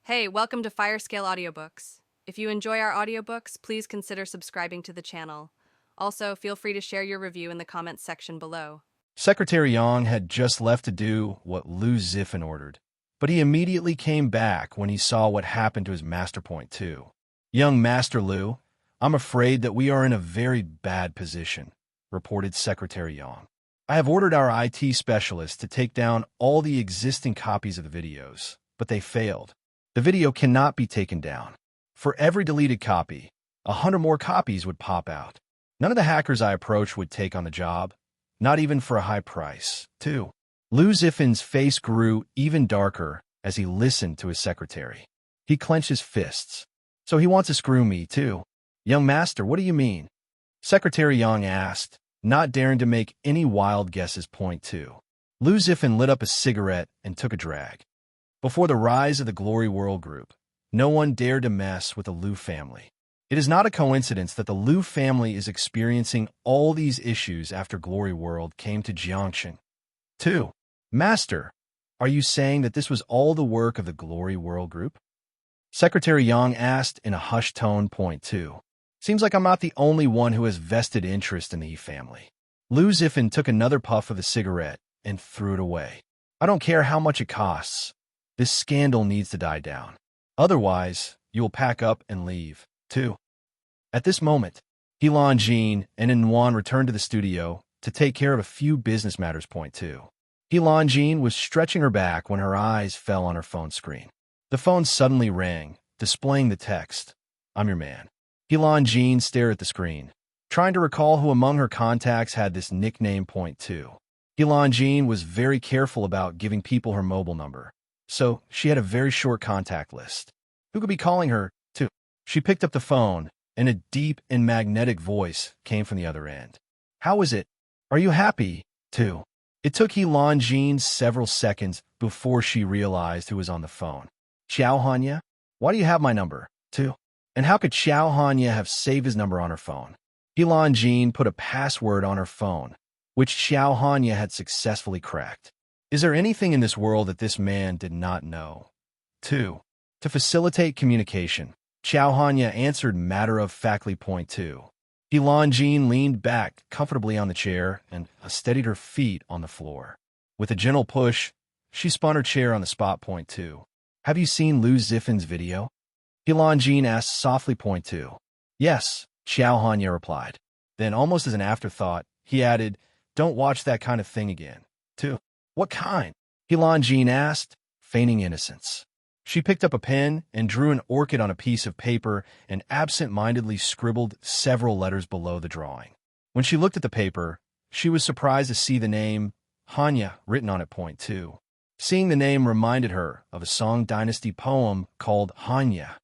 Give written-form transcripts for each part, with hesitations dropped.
Hey, welcome to Firescale Audiobooks. If you enjoy our audiobooks, please consider subscribing to the channel. Also, feel free to share your review in the comments section below. Secretary Yang had just left to do what Liu Zifan ordered, but he immediately came back when he saw what happened to his Master Point 2. Young Master Liu, I'm afraid that we are in a very bad position, reported Secretary Yang. I have ordered our IT specialist to take down all the existing copies of the videos, but they failed. The video cannot be taken down. For every deleted copy, 100 more copies would pop out. None of the hackers I approached would take on the job, not even for a high price, too. Liu Zifan's face grew even darker as he listened to his secretary. He clenched his fists. So he wants to screw me, too. Young master, what do you mean? Secretary Yang asked, not daring to make any wild guesses. Point 2. Liu Zifan lit up a cigarette and took a drag. Before the rise of the Glory World Group, no one dared to mess with the Liu family. It is not a coincidence that the Liu family is experiencing all these issues after Glory World came to Jiangshan. 2. Master, are you saying that this was all the work of the Glory World Group? Secretary Yang asked in a hushed tone. Point 2. Seems like I'm not the only one who has vested interest in the He family. Liu Zifan took another puff of the cigarette and threw it away. I don't care how much it costs. This scandal needs to die down. Otherwise, you will pack up and leave, too. At this moment, He Lanjin and Nguyen returned to the studio to take care of a few business matters. Point 2. He Lanjin was stretching her back when her eyes fell on her phone screen. The phone suddenly rang, displaying the text, "I'm your man." He Lanjin stared at the screen, trying to recall who among her contacts had this nickname. Point 2. He Lanjin was very careful about giving people her mobile number, so she had a very short contact list. Who could be calling her, too? She picked up the phone, and a deep and magnetic voice came from the other end. How is it? Are you happy, too? It took He Lanjin several seconds before she realized who was on the phone. Xiao Hanya? Why do you have my number, too? And how could Xiao Hanya have saved his number on her phone? He Lanjin put a password on her phone, which Xiao Hanya had successfully cracked. Is there anything in this world that this man did not know? 2. To facilitate communication, Xiao Hanya answered matter-of-factly. Point 2. He Lanjin leaned back comfortably on the chair and steadied her feet on the floor. With a gentle push, she spun her chair on the spot. Point 2. Have you seen Liu Zifan's video? He Lanjin asked softly. Point 2. Yes, Xiao Hanya replied. Then, almost as an afterthought, he added, don't watch that kind of thing again. 2. What kind? He Lanjin asked, feigning innocence. She picked up a pen and drew an orchid on a piece of paper and absent-mindedly scribbled several letters below the drawing. When she looked at the paper, she was surprised to see the name Hanya written on it. Point 2. Seeing the name reminded her of a Song Dynasty poem called Hanya.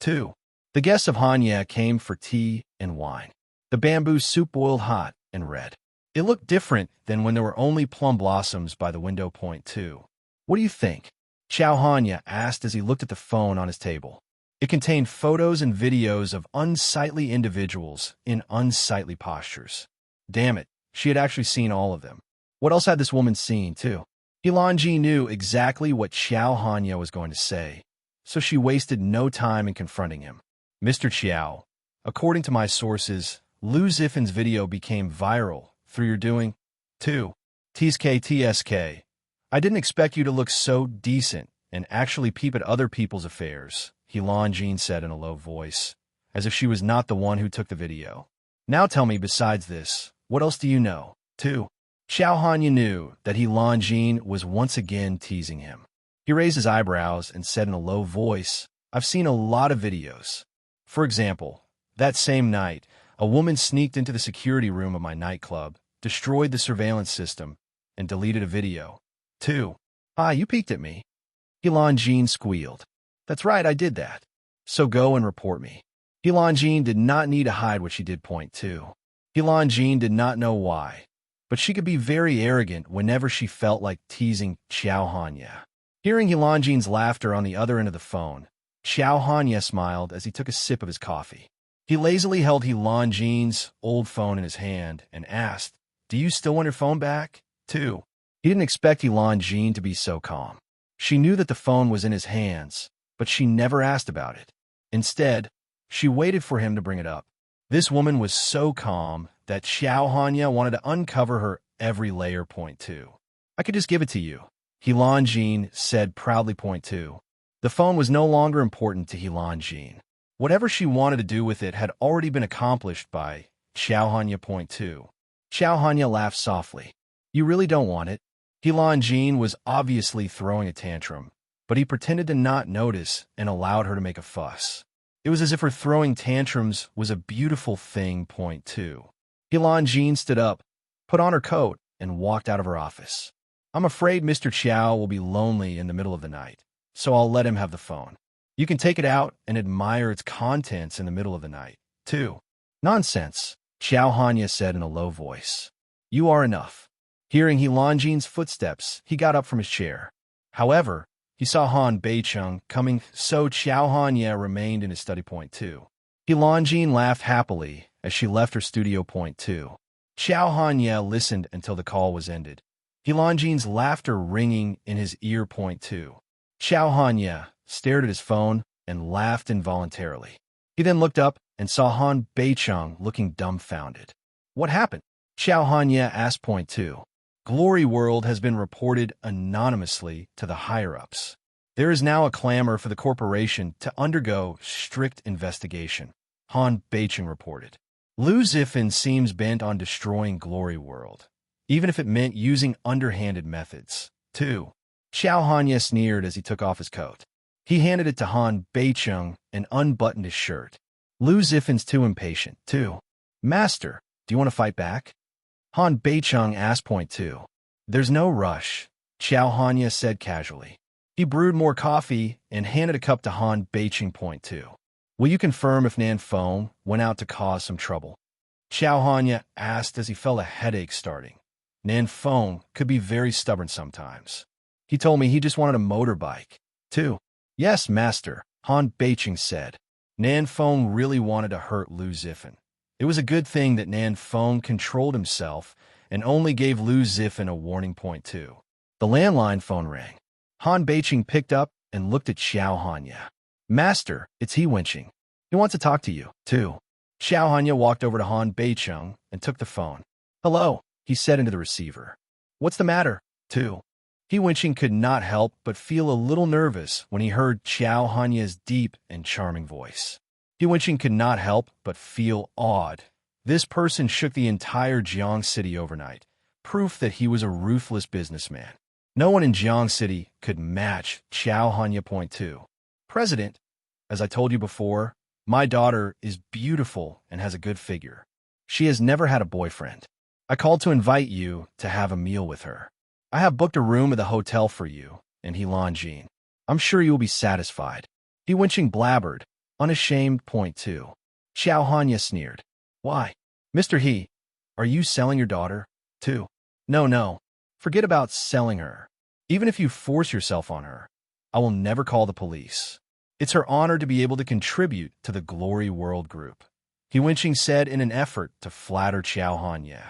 2. The guests of Hanya came for tea and wine. The bamboo soup boiled hot and red. It looked different than when there were only plum blossoms by the window. Point 2. What do you think? Xiao Hanya asked as he looked at the phone on his table. It contained photos and videos of unsightly individuals in unsightly postures. Damn it, she had actually seen all of them. What else had this woman seen, too? He Lanjin knew exactly what Xiao Hanya was going to say, so she wasted no time in confronting him. Mr. Xiao, according to my sources, Liu Zifan's video became viral through your doing, too. TSK. I didn't expect you to look so decent and actually peep at other people's affairs, He Lanjin said in a low voice, as if she was not the one who took the video. Now tell me, besides this, what else do you know, too? Xiao Hanya knew that He Lanjin was once again teasing him. He raised his eyebrows and said in a low voice, I've seen a lot of videos. For example, that same night, a woman sneaked into the security room of my nightclub, destroyed the surveillance system, and deleted a video. 2. You peeked at me. He Lanjin squealed. That's right, I did that. So go and report me. He Lanjin did not need to hide what she did. Point 2. He Lanjin did not know why, but she could be very arrogant whenever she felt like teasing Xiao Hanya. Hearing He Lanjin's laughter on the other end of the phone, Xiao Hanya smiled as he took a sip of his coffee. He lazily held He Lanjin's old phone in his hand and asked, do you still want your phone back, too? He didn't expect He Lanjin to be so calm. She knew that the phone was in his hands, but she never asked about it. Instead, she waited for him to bring it up. This woman was so calm that Xiao Hanya wanted to uncover her every layer. Point two. I could just give it to you, Helan Jin said proudly. Point two. The phone was no longer important to Helan Jin. Whatever she wanted to do with it had already been accomplished by Xiao Hanya. Point two. Xiao Hanya laughed softly. You really don't want it? Helan Jin was obviously throwing a tantrum, but he pretended to not notice and allowed her to make a fuss. It was as if her throwing tantrums was a beautiful thing. Point two. Helan Jin stood up, put on her coat, and walked out of her office. I'm afraid Mr. Chow will be lonely in the middle of the night, so I'll let him have the phone. You can take it out and admire its contents in the middle of the night, too. Nonsense, Xiao Hanya said in a low voice. You are enough. Hearing Helan Jin's footsteps, he got up from his chair. However, he saw Han Beicheng coming, so Xiao Hanya remained in his study. Point two. Helan Jin laughed happily as she left her studio. Point two. Xiao Hanya listened until the call was ended. Helan Jin's laughter ringing in his ear. Point two. Xiao Hanya stared at his phone and laughed involuntarily. He then looked up and saw Han Beicheng looking dumbfounded. What happened? Xiao Hanya asked. Point two. Glory World has been reported anonymously to the higher-ups. There is now a clamor for the corporation to undergo strict investigation, Han Beicheng reported. Lu Zifan seems bent on destroying Glory World, even if it meant using underhanded methods, too. Xiao Hanya sneered as he took off his coat. He handed it to Han Beicheng and unbuttoned his shirt. Lu Zifan's too impatient, too. Master, do you want to fight back? Han Beicheng asked. Point two. There's no rush, Xiao Hanya said casually. He brewed more coffee and handed a cup to Han Beicheng. Point two. Will you confirm if Nan Feng went out to cause some trouble? Xiao Hanya asked as he felt a headache starting. Nan Feng could be very stubborn sometimes. He told me he just wanted a motorbike, too. Yes, master, Han Beicheng said. Nan Feng really wanted to hurt Lu Zifan. It was a good thing that Nan Feng controlled himself and only gave Lu Zifan a warning. Point two. The landline phone rang. Han Beicheng picked up and looked at Xiao Hanya. Master, it's he Wenqing. He wants to talk to you, too. Xiao Hanya walked over to Han Beicheng and took the phone. Hello, he said into the receiver. What's the matter, too? He Wenqing could not help but feel a little nervous when he heard Xiao Hanya's deep and charming voice. He Wenqing could not help but feel awed. This person shook the entire Jiang City overnight, proof that he was a ruthless businessman. No one in Jiang City could match Xiao Hanya. Point two. President, as I told you before, my daughter is beautiful and has a good figure. She has never had a boyfriend. I called to invite you to have a meal with her. I have booked a room at the hotel for you and Helan Jin. I'm sure you will be satisfied. He Wenqing blabbered, unashamed. Point two. Xiao Hanya sneered. Why? Mr. He, are you selling your daughter, too? No. Forget about selling her. Even if you force yourself on her, I will never call the police. It's her honor to be able to contribute to the Glory World Group, He Wenqing said in an effort to flatter Xiao Hanya.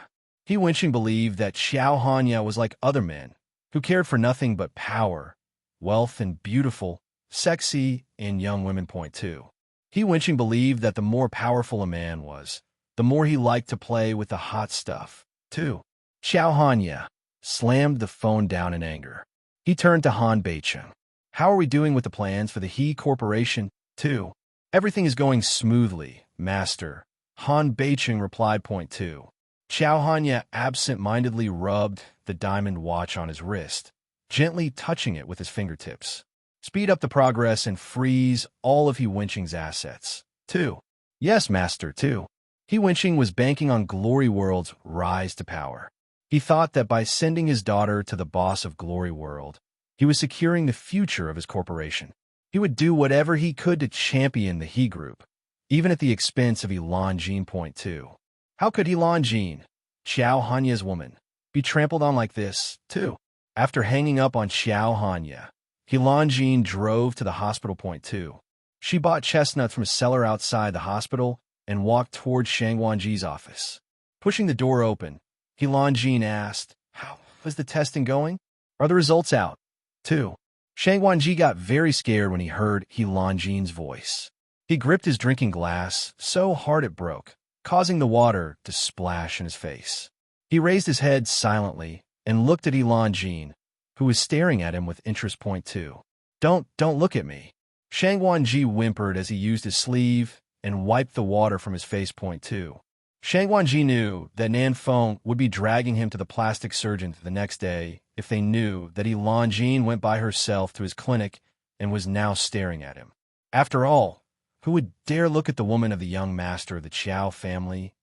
He Wenqing believed that Xiao Hanya was like other men, who cared for nothing but power, wealth, and beautiful, sexy, and young women. Point two. He Wenqing believed that the more powerful a man was, the more he liked to play with the hot stuff, too. Xiao Hanya slammed the phone down in anger. He turned to Han Beicheng. How are we doing with the plans for the He Corporation, too? Everything is going smoothly, master, Han Beicheng replied. Point two. Xiao Hanya absent-mindedly rubbed the diamond watch on his wrist, gently touching it with his fingertips. Speed up the progress and freeze all of He Wenqing's assets, too. Yes, master, too. He Wenqing was banking on Glory World's rise to power. He thought that by sending his daughter to the boss of Glory World, he was securing the future of his corporation. He would do whatever he could to champion the He Group, even at the expense of Helan Jin. Point two. How could Helan Jin, Xiao Hanya's woman, be trampled on like this, too? After hanging up on Xiao Hanya, Helan Jin drove to the hospital. Point two. She bought chestnuts from a seller outside the hospital and walked toward Shang Wanji's office. Pushing the door open, Helan Jin asked, How is the testing going? Are the results out? Too. Shang Wanji got very scared when he heard He Lanjin's voice. He gripped his drinking glass so hard it broke, causing the water to splash in his face. He raised his head silently and looked at He Lanjin, who was staring at him with interest. Point two. Don't look at me. Shang Wanji whimpered as he used his sleeve and wiped the water from his face. Point two. Shang Wanji knew that Nan Feng would be dragging him to the plastic surgeon the next day if they knew that He Lanjin went by herself to his clinic and was now staring at him. After all, who would dare look at the woman of the young master of the Chiao family?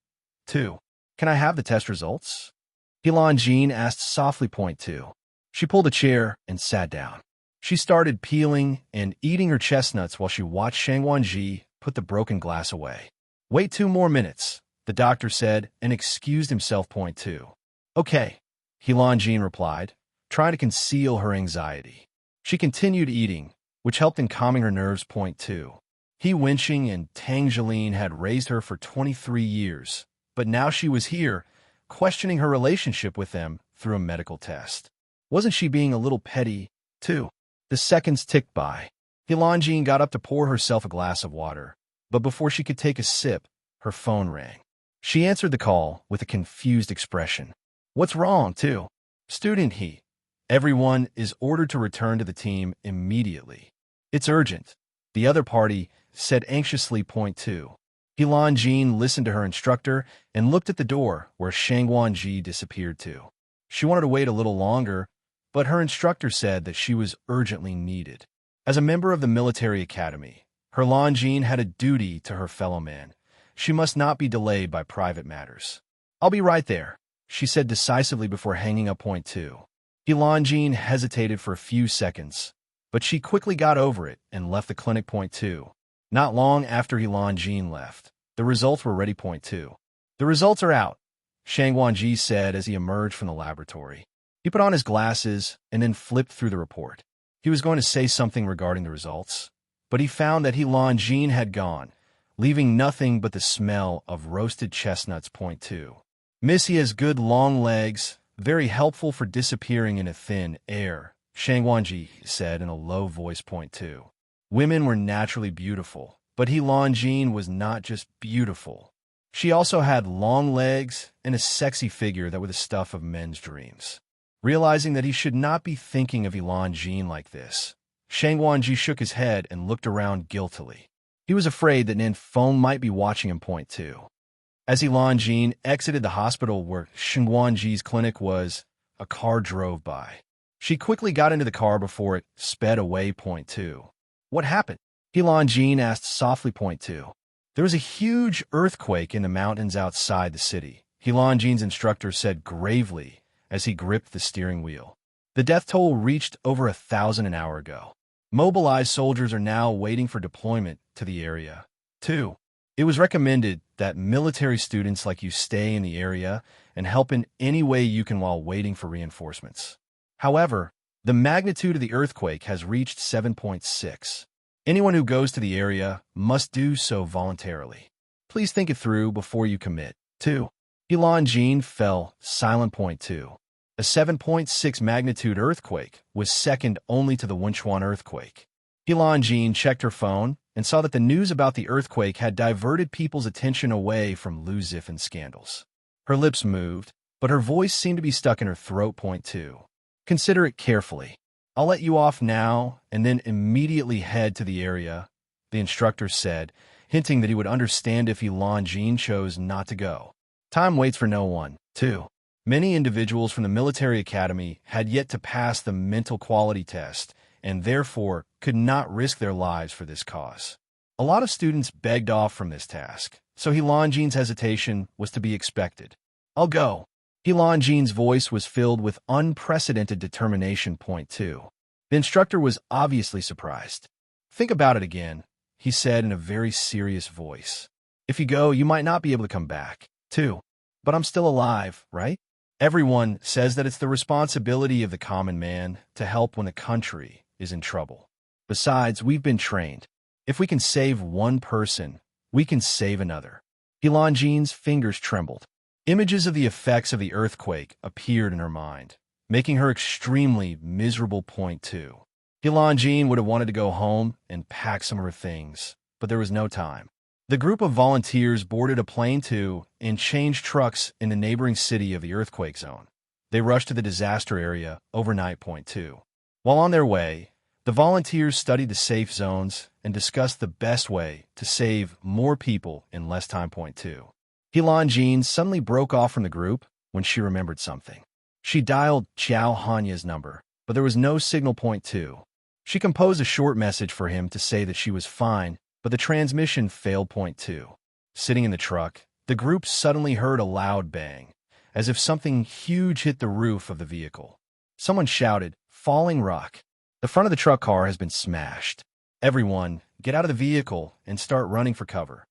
2. Can I have the test results? He Lanjin asked softly. Point two. She pulled a chair and sat down. She started peeling and eating her chestnuts while she watched Shang Wanji put the broken glass away. Wait 2 more minutes, the doctor said, and excused himself. Point two. Okay, He Lanjin replied, trying to conceal her anxiety. She continued eating, which helped in calming her nerves. Point two. He Wenqing and Tang Jilin had raised her for 23 years, but now she was here, questioning her relationship with them through a medical test. Wasn't she being a little petty, too? The seconds ticked by. He Lanjin got up to pour herself a glass of water, but before she could take a sip, her phone rang. She answered the call with a confused expression. What's wrong, too? Student He. Everyone is ordered to return to the team immediately. It's urgent, the other party said anxiously. Point two. He Lanjin listened to her instructor and looked at the door where Shang Wanji disappeared to. She wanted to wait a little longer, but her instructor said that she was urgently needed. As a member of the military academy, her Lanjin had a duty to her fellow man. She must not be delayed by private matters. I'll be right there, she said decisively before hanging up. Point two. He Lanjin hesitated for a few seconds, but she quickly got over it and left the clinic. Point two. Not long after He Lanjin left, the results were ready. Point two. The results are out, Shang Wanji said as he emerged from the laboratory. He put on his glasses and then flipped through the report. He was going to say something regarding the results, but he found that He Lanjin had gone, leaving nothing but the smell of roasted chestnuts. Point two. Missy has good long legs, very helpful for disappearing in a thin air, Shang Wanji said in a low voice. Point two. Women were naturally beautiful, but He Lanjin was not just beautiful. She also had long legs and a sexy figure that were the stuff of men's dreams. Realizing that he should not be thinking of He Lanjin like this, Shang Wanji shook his head and looked around guiltily. He was afraid that Nan Feng might be watching him. Point two. As He Lanjin exited the hospital where Shang Wanji's clinic was, a car drove by. She quickly got into the car before it sped away. Point two. What happened? He Lanjin asked softly. Point two. There was a huge earthquake in the mountains outside the city, He Lanjin's instructor said gravely as he gripped the steering wheel. The death toll reached over 1,000 an hour ago. Mobilized soldiers are now waiting for deployment to the area. 2. It was recommended that military students like you stay in the area and help in any way you can while waiting for reinforcements. However, the magnitude of the earthquake has reached 7.6. Anyone who goes to the area must do so voluntarily. Please think it through before you commit. 2. He Lanjin fell silent. Point 2. A 7.6 magnitude earthquake was second only to the Wenchuan earthquake. He Lanjin checked her phone and saw that the news about the earthquake had diverted people's attention away from Lu Zifen's scandals. Her lips moved, but her voice seemed to be stuck in her throat. Point 2. Consider it carefully. I'll let you off now and then immediately head to the area, the instructor said, hinting that he would understand if He Lanjin chose not to go. Time waits for no one. 2. Many individuals from the military academy had yet to pass the mental quality test and therefore could not risk their lives for this cause. A lot of students begged off from this task, so He Lanjin's hesitation was to be expected. I'll go. He Lanjin's voice was filled with unprecedented determination. Point 2. The instructor was obviously surprised. Think about it again, he said in a very serious voice. If you go, you might not be able to come back. 2. But I'm still alive, right? Everyone says that it's the responsibility of the common man to help when the country is in trouble. Besides, we've been trained. If we can save one person, we can save another. He Lanjin's fingers trembled. Images of the effects of the earthquake appeared in her mind, making her extremely miserable. Point 2. Jean would have wanted to go home and pack some of her things, but there was no time. The group of volunteers boarded a plane to and changed trucks in the neighboring city of the earthquake zone. They rushed to the disaster area overnight. Point 2. While on their way, the volunteers studied the safe zones and discussed the best way to save more people in less time. Point 2. Jean suddenly broke off from the group when she remembered something. She dialed Xiao Hanya's number, but there was no signal. Point 2. She composed a short message for him to say that she was fine, but the transmission failed. Point 2. Sitting in the truck, the group suddenly heard a loud bang, as if something huge hit the roof of the vehicle. Someone shouted, "Falling rock. The front of the truck car has been smashed. Everyone, get out of the vehicle and start running for cover."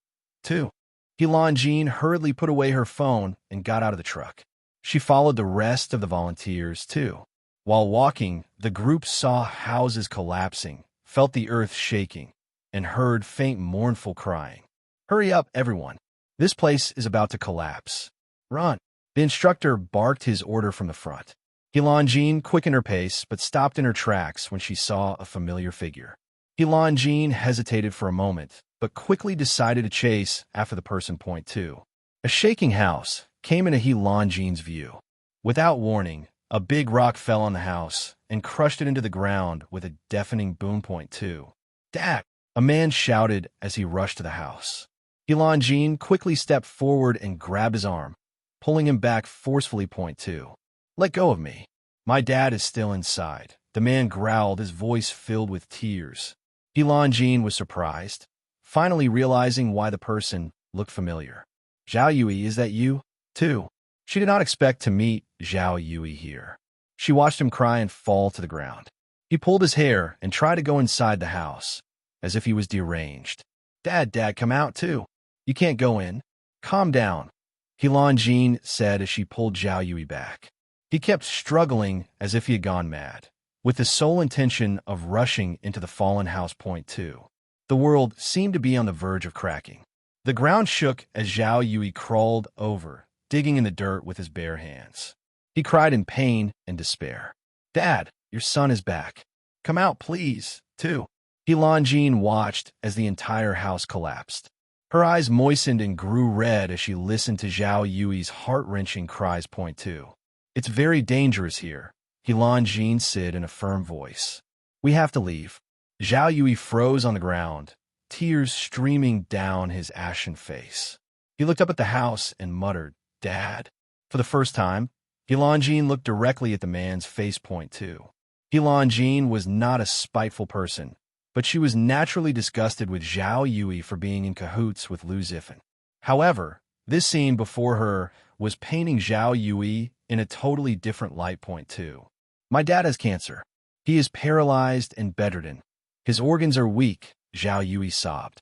2. Jean hurriedly put away her phone and got out of the truck. She followed the rest of the volunteers, too. While walking, the group saw houses collapsing, felt the earth shaking, and heard faint mournful crying. "Hurry up, everyone. This place is about to collapse. Run." The instructor barked his order from the front. Jean quickened her pace, but stopped in her tracks when she saw a familiar figure. Jean hesitated for a moment, but quickly decided to chase after the person. Point 2. A shaking house came into Jean's view. Without warning, a big rock fell on the house and crushed it into the ground with a deafening boom. Point 2. "Dad!" a man shouted as he rushed to the house. Jean quickly stepped forward and grabbed his arm, pulling him back forcefully. Point 2. "Let go of me. My dad is still inside," the man growled, his voice filled with tears. Jean was surprised, finally realizing why the person looked familiar. "Zhao Yui, is that you?" 2. She did not expect to meet Zhao Yui here. She watched him cry and fall to the ground. He pulled his hair and tried to go inside the house, as if he was deranged. Dad, come out too. You can't go in. Calm down," Jean said as she pulled Zhao Yui back. He kept struggling as if he had gone mad, with the sole intention of rushing into the fallen house. Point 2. The world seemed to be on the verge of cracking. The ground shook as Zhao Yui crawled over, digging in the dirt with his bare hands. He cried in pain and despair. "Dad, your son is back. Come out, please," too. Jean watched as the entire house collapsed. Her eyes moistened and grew red as she listened to Zhao Yui's heart-wrenching cries. Point 2. "It's very dangerous here," Jean said in a firm voice. "We have to leave." Zhao Yui froze on the ground, tears streaming down his ashen face. He looked up at the house and muttered, "Dad." For the first time, Jean looked directly at the man's face. Point 2. Jean was not a spiteful person, but she was naturally disgusted with Zhao Yui for being in cahoots with Lu Zifan. However, this scene before her was painting Zhao Yui in a totally different light. Point 2. "My dad has cancer. He is paralyzed and bedridden. His organs are weak," Zhao Yui sobbed.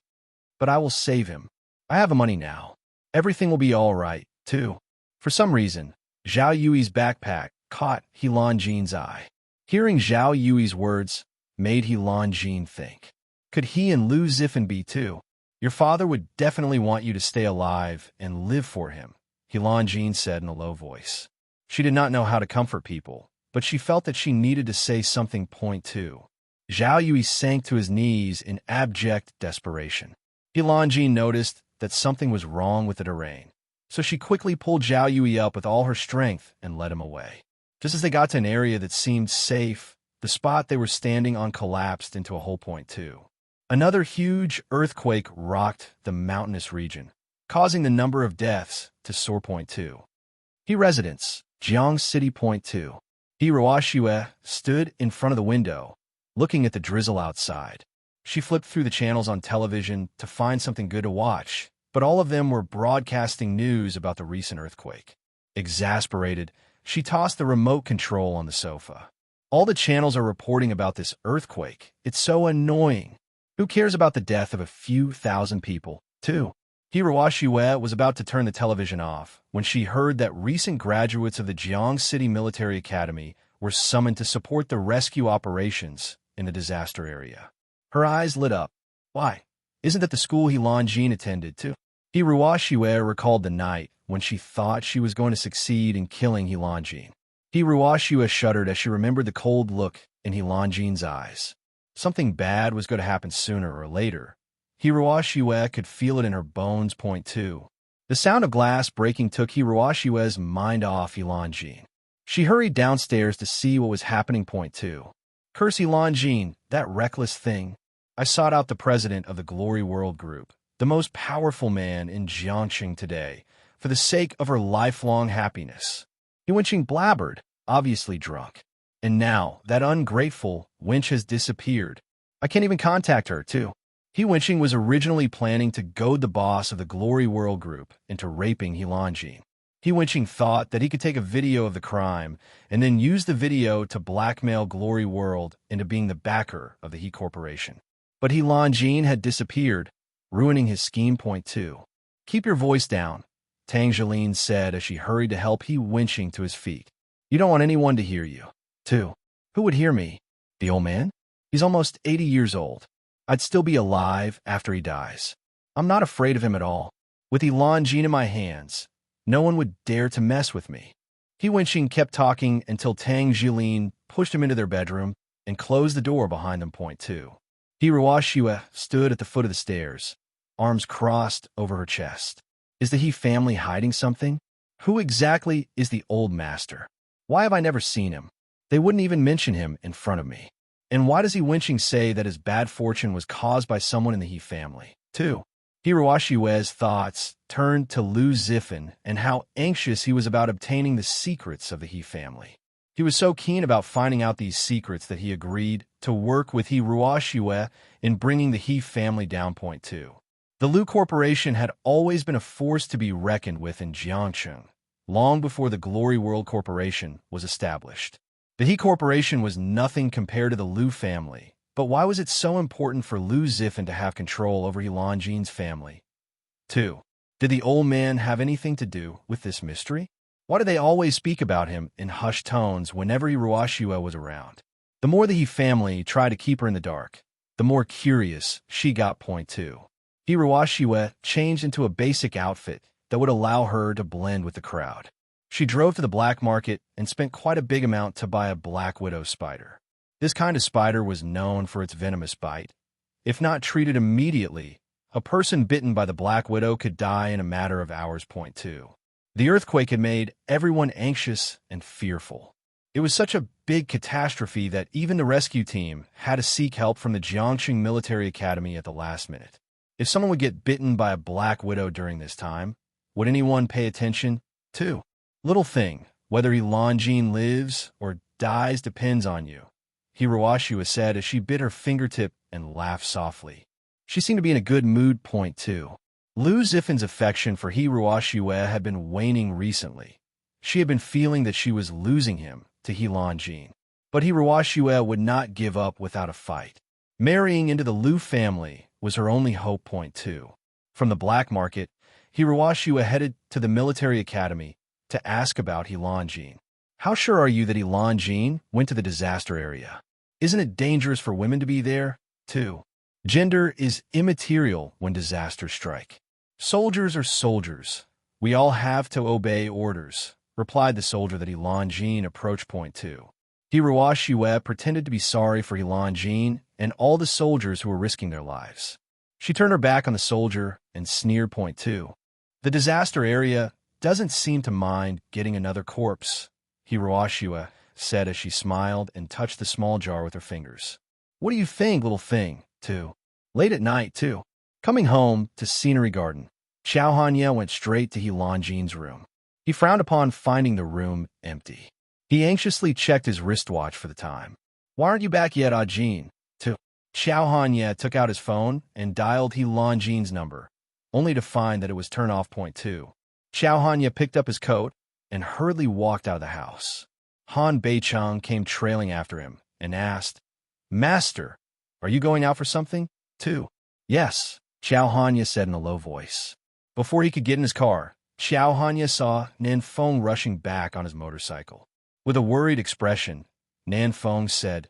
"But I will save him. I have the money now. Everything will be all right, too." For some reason, Zhao Yui's backpack caught Jean's eye. Hearing Zhao Yui's words made Jean think. Could he and Lu Zifan be too? "Your father would definitely want you to stay alive and live for him," Jean said in a low voice. She did not know how to comfort people, but she felt that she needed to say something. Point 2. Zhao Yui sank to his knees in abject desperation. Jean noticed that something was wrong with the terrain, so she quickly pulled Zhao Yui up with all her strength and led him away. Just as they got to an area that seemed safe, the spot they were standing on collapsed into a hole. Point 2. Another huge earthquake rocked the mountainous region, causing the number of deaths to soar. Point 2. Residents, Jiang City. Point 2. Ruoxue stood in front of the window, looking at the drizzle outside. She flipped through the channels on television to find something good to watch, but all of them were broadcasting news about the recent earthquake. Exasperated, she tossed the remote control on the sofa. All the channels are reporting about this earthquake. It's so annoying. Who cares about the death of a few thousand people, too? Ruoxue was about to turn the television off when she heard that recent graduates of the Jiang City Military Academy were summoned to support the rescue operations in the disaster area. Her eyes lit up. Why? Isn't that the school Jean attended, too? Ruoxue recalled the night when she thought she was going to succeed in killing Jean. Ruoxue shuddered as she remembered the cold look in Helanjin's eyes. Something bad was going to happen sooner or later. Hiroashue could feel it in her bones. Point two. The sound of glass breaking took Hiroashue's mind off Helanjin. She hurried downstairs to see what was happening. Point two. Curse Helanjin, that reckless thing. I sought out the president of the Glory World Group, the most powerful man in Jiangxing today, for the sake of her lifelong happiness. Wenqing blabbered, obviously drunk. And now, that ungrateful wench has disappeared. I can't even contact her, too. Wenqing was originally planning to goad the boss of the Glory World Group into raping Helanjin. Wenqing thought that he could take a video of the crime and then use the video to blackmail Glory World into being the backer of the He Corporation. But Helanjin had disappeared, ruining his scheme. Point two. Keep your voice down, Tang Jilin said as she hurried to help Wenqing to his feet. You don't want anyone to hear you. Two. Who would hear me? The old man? He's almost 80 years old. I'd still be alive after he dies. I'm not afraid of him at all. With Helanjin in my hands, no one would dare to mess with me. Wenqing kept talking until Tang Jilin pushed him into their bedroom and closed the door behind them. Point two. Hiroashue stood at the foot of the stairs, arms crossed over her chest. Is the He family hiding something? Who exactly is the old master? Why have I never seen him? They wouldn't even mention him in front of me. And why does Wenqing say that his bad fortune was caused by someone in the He family? 2. Hiroashue's thoughts turned to Lu Zifan and how anxious he was about obtaining the secrets of the He family. He was so keen about finding out these secrets that he agreed to work with Hiroashue in bringing the He family down. Point 2. The Lu Corporation had always been a force to be reckoned with in Jiangxing, long before the Glory World Corporation was established. The He Corporation was nothing compared to the Lu family, but why was it so important for Lu Zifan to have control over Helanjin's family? 2. Did the old man have anything to do with this mystery? Why did they always speak about him in hushed tones whenever Hiroashue was around? The more the He family tried to keep her in the dark, the more curious she got. Point 2. Hiroashue changed into a basic outfit that would allow her to blend with the crowd. She drove to the black market and spent quite a big amount to buy a black widow spider. This kind of spider was known for its venomous bite. If not treated immediately, a person bitten by the black widow could die in a matter of hours. Point 2. The earthquake had made everyone anxious and fearful. It was such a big catastrophe that even the rescue team had to seek help from the Jiangxing Military Academy at the last minute. If someone would get bitten by a black widow during this time, would anyone pay attention? 2. Little thing, whether Helanjin lives or dies depends on you, Hiroashue said as she bit her fingertip and laughed softly. She seemed to be in a good mood. Point 2. Lu Zifan's affection for Hiroashue had been waning recently. She had been feeling that she was losing him to Helanjin. But Hiroashue would not give up without a fight. Marrying into the Lu family was her only hope. Point 2. From the black market, Hiroashue headed to the military academy to ask about Helanjin. How sure are you that Helanjin went to the disaster area? Isn't it dangerous for women to be there? 2. Gender is immaterial when disasters strike. Soldiers are soldiers. We all have to obey orders, replied the soldier that Helanjin approached. Point 2. Hiroashue pretended to be sorry for Helanjin and all the soldiers who were risking their lives. She turned her back on the soldier and sneered. Point 2. The disaster area doesn't seem to mind getting another corpse, Hiroashue said as she smiled and touched the small jar with her fingers. What do you think, little thing? 2. Late at night, too. Coming home to Scenery Garden, Xiao Hanya went straight to Helanjin's room. He frowned upon finding the room empty. He anxiously checked his wristwatch for the time. Why aren't you back yet, Ajin? 2. Xiao Hanya took out his phone and dialed Helanjin's number, only to find that it was turned off. Point 2. Xiao Hanya picked up his coat and hurriedly walked out of the house. Han Beichang came trailing after him and asked, Master, are you going out for something? 2. Yes, Xiao Hanya said in a low voice. Before he could get in his car, Xiao Hanya saw Nanfeng rushing back on his motorcycle. With a worried expression, Nanfeng said,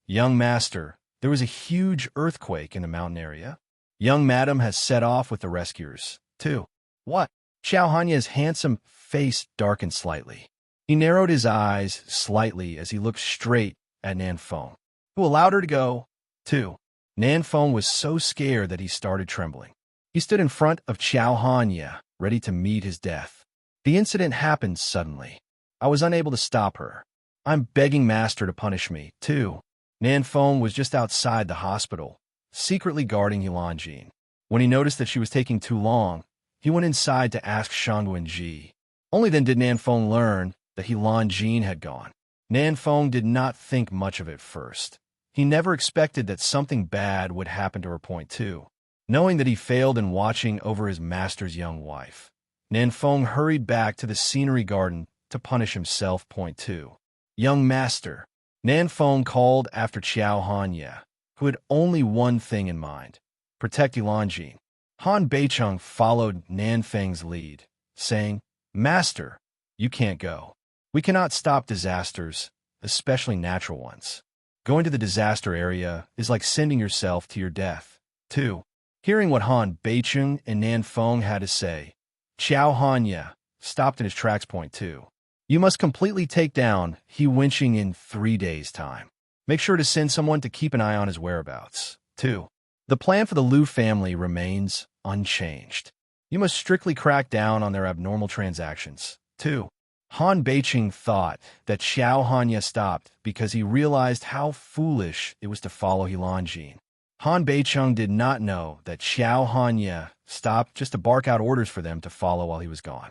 Young master, there was a huge earthquake in the mountain area. Young madam has set off with the rescuers. 2. What? Xiao Hanya's handsome face darkened slightly. He narrowed his eyes slightly as he looked straight at Nanfeng. who allowed her to go. 2. Nan Feng was so scared that he started trembling. He stood in front of Qiao Hanya, ready to meet his death. The incident happened suddenly. I was unable to stop her. I'm begging Master to punish me, too. Nan Feng was just outside the hospital, secretly guarding Yilanjin. When he noticed that she was taking too long, he went inside to ask Shangguan Ji. Only then did Nan Feng learn that Yilanjin had gone. Nan Feng did not think much of it first. He never expected that something bad would happen to her. 2. Knowing that he failed in watching over his master's young wife, Nan Feng hurried back to the scenery garden to punish himself. 2. Young master. Nan Feng called after Qiao Hanya, who had only one thing in mind: protect Yilanjin. Han Beicheng followed Nan Feng's lead, saying, Master, you can't go. We cannot stop disasters, especially natural ones. Going to the disaster area is like sending yourself to your death. 2. Hearing what Han Beicheng and Nan Feng had to say, Qiao Hanya stopped in his tracks. 2. You must completely take down He Wenqing in 3 days' time. Make sure to send someone to keep an eye on his whereabouts. 2. The plan for the Liu family remains unchanged. You must strictly crack down on their abnormal transactions. 2. Han Beicheng thought that Qiao Hanya stopped because he realized how foolish it was to follow Yilanjin. Han Beicheng did not know that Qiao Hanya stopped just to bark out orders for them to follow while he was gone.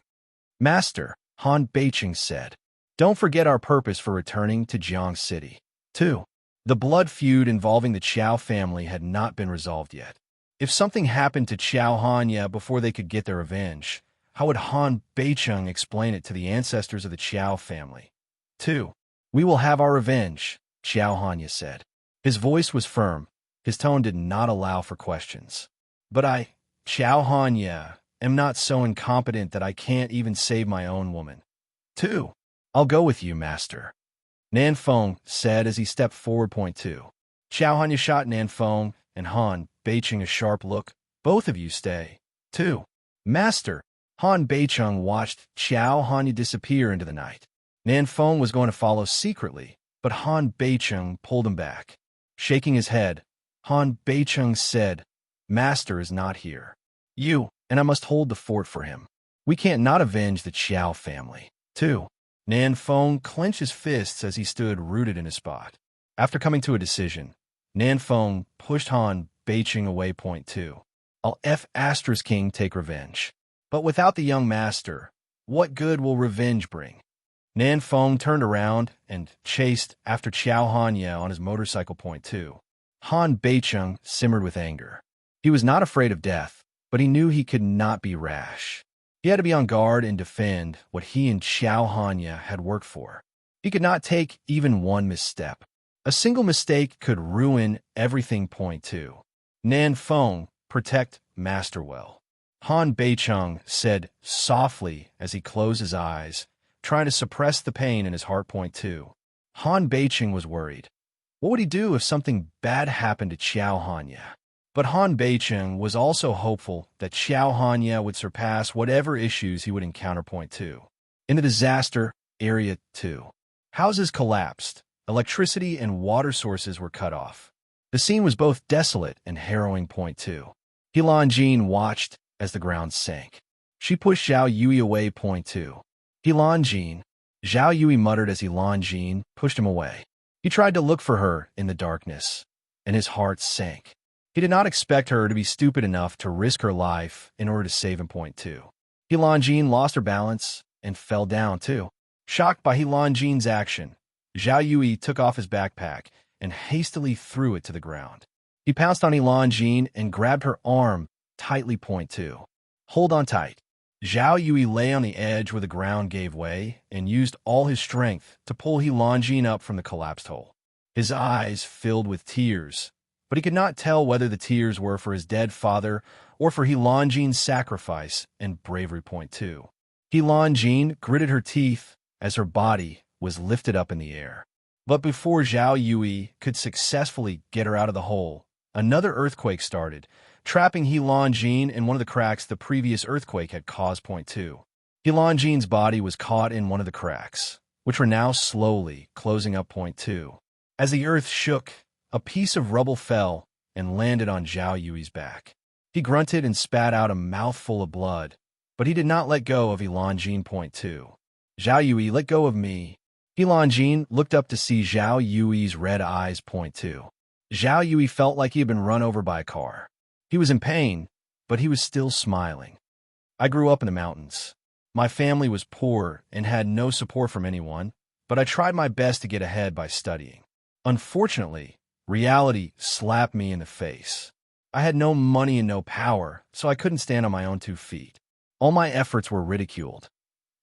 Master, Han Beicheng said, don't forget our purpose for returning to Jiang City. 2. The blood feud involving the Qiao family had not been resolved yet. If something happened to Qiao Hanya before they could get their revenge, how would Han Beicheng explain it to the ancestors of the Qiao family? 2. We will have our revenge, Qiao Hanya said. His voice was firm. His tone did not allow for questions. But I, Qiao Hanya, am not so incompetent that I can't even save my own woman. 2. I'll go with you, master, Nan Feng said as he stepped forward. 2. Qiao Hanya shot Nan Feng and Han Beicheng a sharp look. Both of you stay. 2. Master, Han Beicheng watched Qiao Hanya disappear into the night. Nan Feng was going to follow secretly, but Han Beicheng pulled him back. Shaking his head, Han Beicheng said, Master is not here. You and I must hold the fort for him. We can't not avenge the Qiao family. 2. Nan Feng clenched his fists as he stood rooted in his spot. After coming to a decision, Nan Feng pushed Han Beicheng away. 2. I'll King take revenge. But without the young master, what good will revenge bring? Nan Feng turned around and chased after Qiao Hanya on his motorcycle. 2. Han Beicheng simmered with anger. He was not afraid of death, but he knew he could not be rash. He had to be on guard and defend what he and Qiao Hanya had worked for. He could not take even one misstep. A single mistake could ruin everything. 2. Nan Feng, protect Master well, Han Beicheng said softly as he closed his eyes, trying to suppress the pain in his heart. 2. Han Beicheng was worried. What would he do if something bad happened to Qiao Hanya? But Han Beicheng was also hopeful that Qiao Hanya would surpass whatever issues he would encounter. 2. In the disaster area 2. Houses collapsed, electricity and water sources were cut off. The scene was both desolate and harrowing. 2. Yilanjin watched as the ground sank. She pushed Zhao Yui away. 2. Yilanjin, Zhao Yui muttered as Yilanjin pushed him away. He tried to look for her in the darkness, and his heart sank. He did not expect her to be stupid enough to risk her life in order to save him. 2. Yilanjin lost her balance and fell down. 2. Shocked by Yilanjin's action, Zhao Yui took off his backpack and hastily threw it to the ground. He pounced on Yilanjin and grabbed her arm tightly. 2. Hold on tight. Zhao Yui lay on the edge where the ground gave way and used all his strength to pull Yilanjin up from the collapsed hole. His eyes filled with tears, but he could not tell whether the tears were for his dead father or for Yilanjin's sacrifice and bravery. 2. Yilanjin gritted her teeth as her body was lifted up in the air. But before Zhao Yui could successfully get her out of the hole, another earthquake started, trapping Yilanjin in one of the cracks the previous earthquake had caused. 2. Yilanjin's body was caught in one of the cracks, which were now slowly closing up. 2. As the earth shook, A piece of rubble fell and landed on Zhao Yui's back. He grunted and spat out a mouthful of blood, but he did not let go of Elanjin. Point 2. Zhao Yui, let go of me. Elanjin looked up to see Zhao Yui's red eyes. Point 2. Zhao Yui felt like he had been run over by a car. He was in pain, but he was still smiling. I grew up in the mountains. My family was poor and had no support from anyone, but I tried my best to get ahead by studying. Unfortunately, reality slapped me in the face. I had no money and no power, so I couldn't stand on my own 2 feet. All my efforts were ridiculed.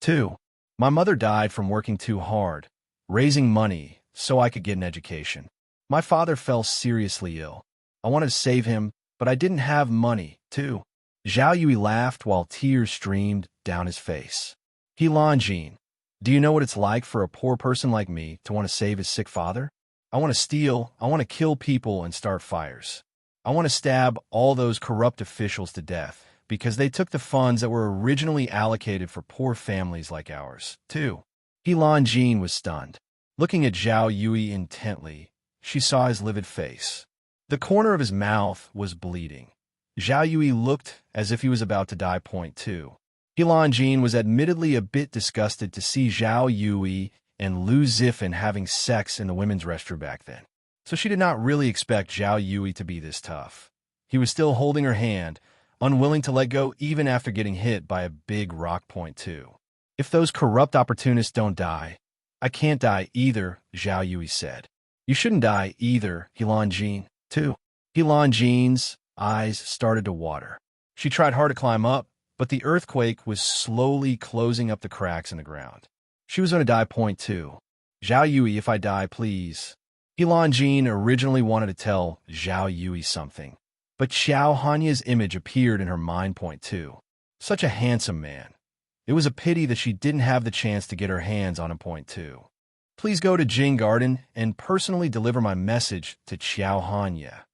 2. My mother died from working too hard, raising money so I could get an education. My father fell seriously ill. I wanted to save him, but I didn't have money. 2. Zhao Yui laughed while tears streamed down his face. Helanjin, do you know what it's like for a poor person like me to want to save his sick father? I want to steal, I want to kill people and start fires. I want to stab all those corrupt officials to death because they took the funds that were originally allocated for poor families like ours. 2. Helanjin was stunned. Looking at Zhao Yui intently, she saw his livid face. The corner of his mouth was bleeding. Zhao Yui looked as if he was about to die. Point 2. Helanjin was admittedly a bit disgusted to see Zhao Yui and Lu Zifan having sex in the women's restroom back then, so she did not really expect Zhao Yui to be this tough. He was still holding her hand, unwilling to let go even after getting hit by a big rock. Point 2. If those corrupt opportunists don't die, I can't die either, Zhao Yui said. You shouldn't die either, Helanjin. 2. Helanjin's eyes started to water. She tried hard to climb up, but the earthquake was slowly closing up the cracks in the ground. She was going to die. Point 2. Zhao Yui, if I die, please. Helanjin originally wanted to tell Zhao Yui something, but Xiao Hanya's image appeared in her mind. Point 2. Such a handsome man. It was a pity that she didn't have the chance to get her hands on him. Point 2. Please go to Jing Garden and personally deliver my message to Xiao Hanya,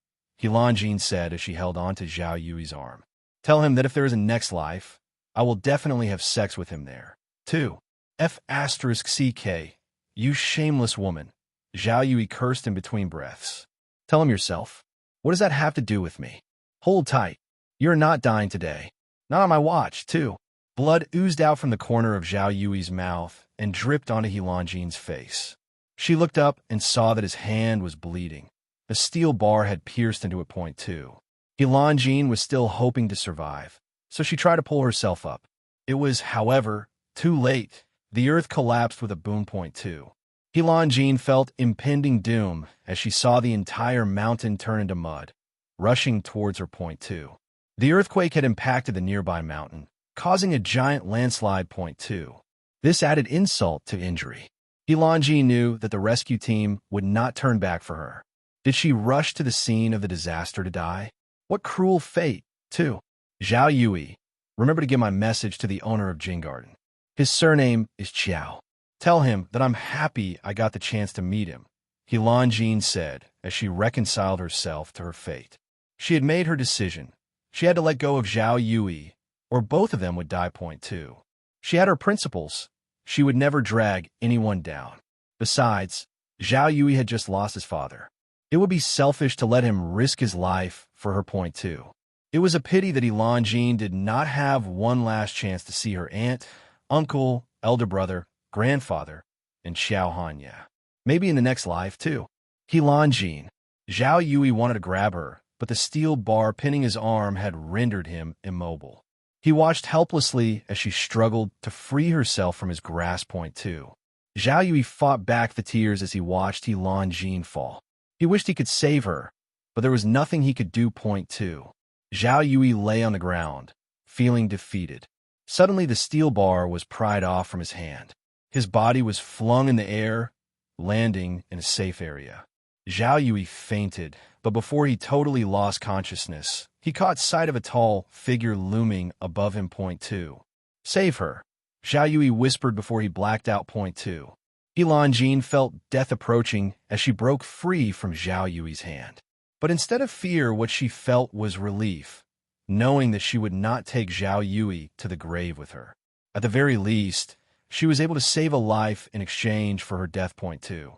Helanjin said as she held on to Zhao Yui's arm. Tell him that if there is a next life, I will definitely have sex with him there. 2. F***CK, you shameless woman. Zhao Yui cursed in between breaths. Tell him yourself. What does that have to do with me? Hold tight. You're not dying today. Not on my watch, too. Blood oozed out from the corner of Zhao Yui's mouth and dripped onto Helanjin's face. She looked up and saw that his hand was bleeding. A steel bar had pierced into it. Point 2. Helanjin was still hoping to survive, so she tried to pull herself up. It was, however, too late. The earth collapsed with a boom. Point 2. Helanjin felt impending doom as she saw the entire mountain turn into mud, rushing towards her. Point 2. The earthquake had impacted the nearby mountain, causing a giant landslide. Point 2. This added insult to injury. Helanjin knew that the rescue team would not turn back for her. Did she rush to the scene of the disaster to die? What cruel fate, too. Zhao Yui, remember to give my message to the owner of Jing Garden. His surname is Qiao. Tell him that I'm happy I got the chance to meet him, Helanjin said as she reconciled herself to her fate. She had made her decision. She had to let go of Zhao Yui, or both of them would die. Point 2. She had her principles. She would never drag anyone down. Besides, Zhao Yui had just lost his father. It would be selfish to let him risk his life for her. Point 2. It was a pity that Helanjin did not have one last chance to see her aunt, uncle, elder brother, grandfather, and Xiao Hanya. Maybe in the next life, too. Helanjin. Zhao Yui wanted to grab her, but the steel bar pinning his arm had rendered him immobile. He watched helplessly as she struggled to free herself from his grasp. Point 2. Zhao Yui fought back the tears as he watched Helanjin fall. He wished he could save her, but there was nothing he could do. Point 2. Zhao Yui lay on the ground, feeling defeated. Suddenly the steel bar was pried off from his hand. His body was flung in the air, landing in a safe area. Zhao Yui fainted, but before he totally lost consciousness, he caught sight of a tall figure looming above him. Point 2. Save her, Zhao Yui whispered before he blacked out. Point 2. Helanjin felt death approaching as she broke free from Zhao Yui's hand. But instead of fear, what she felt was relief, knowing that she would not take Zhao Yui to the grave with her. At the very least, she was able to save a life in exchange for her death. Point 2.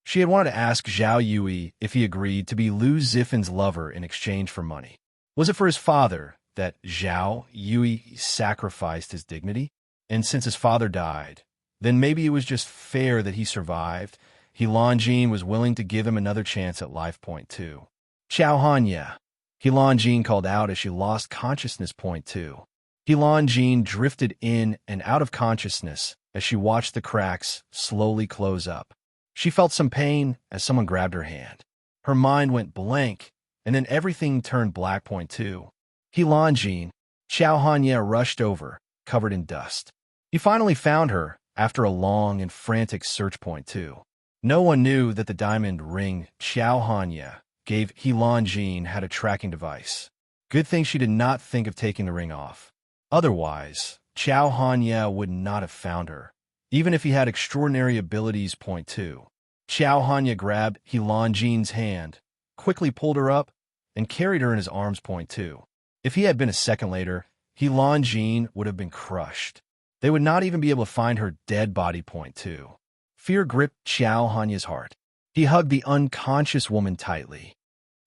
She had wanted to ask Zhao Yui if he agreed to be Lu Zifen's lover in exchange for money. Was it for his father that Zhao Yui sacrificed his dignity? And since his father died, then maybe it was just fair that he survived. He Longjin was willing to give him another chance at life. Point 2. Xiao Hanya. He Longjin called out as she lost consciousness. Point 2. He Longjin drifted in and out of consciousness as she watched the cracks slowly close up. She felt some pain as someone grabbed her hand. Her mind went blank, and then everything turned black. Point 2. He Longjin. Xiao Hanya rushed over, covered in dust. He finally found her after a long and frantic search. Point 2. No one knew that the diamond ring Xiao Hanya gave He Longjin had a tracking device. Good thing she did not think of taking the ring off. Otherwise, Xiao Hanya would not have found her, even if he had extraordinary abilities. Point 2. Xiao Hanya grabbed He Longjin's hand, quickly pulled her up, and carried her in his arms. Point 2. If he had been a second later, He Longjin would have been crushed. They would not even be able to find her dead body. Point 2. Fear gripped Xiao Hanya's heart. He hugged the unconscious woman tightly.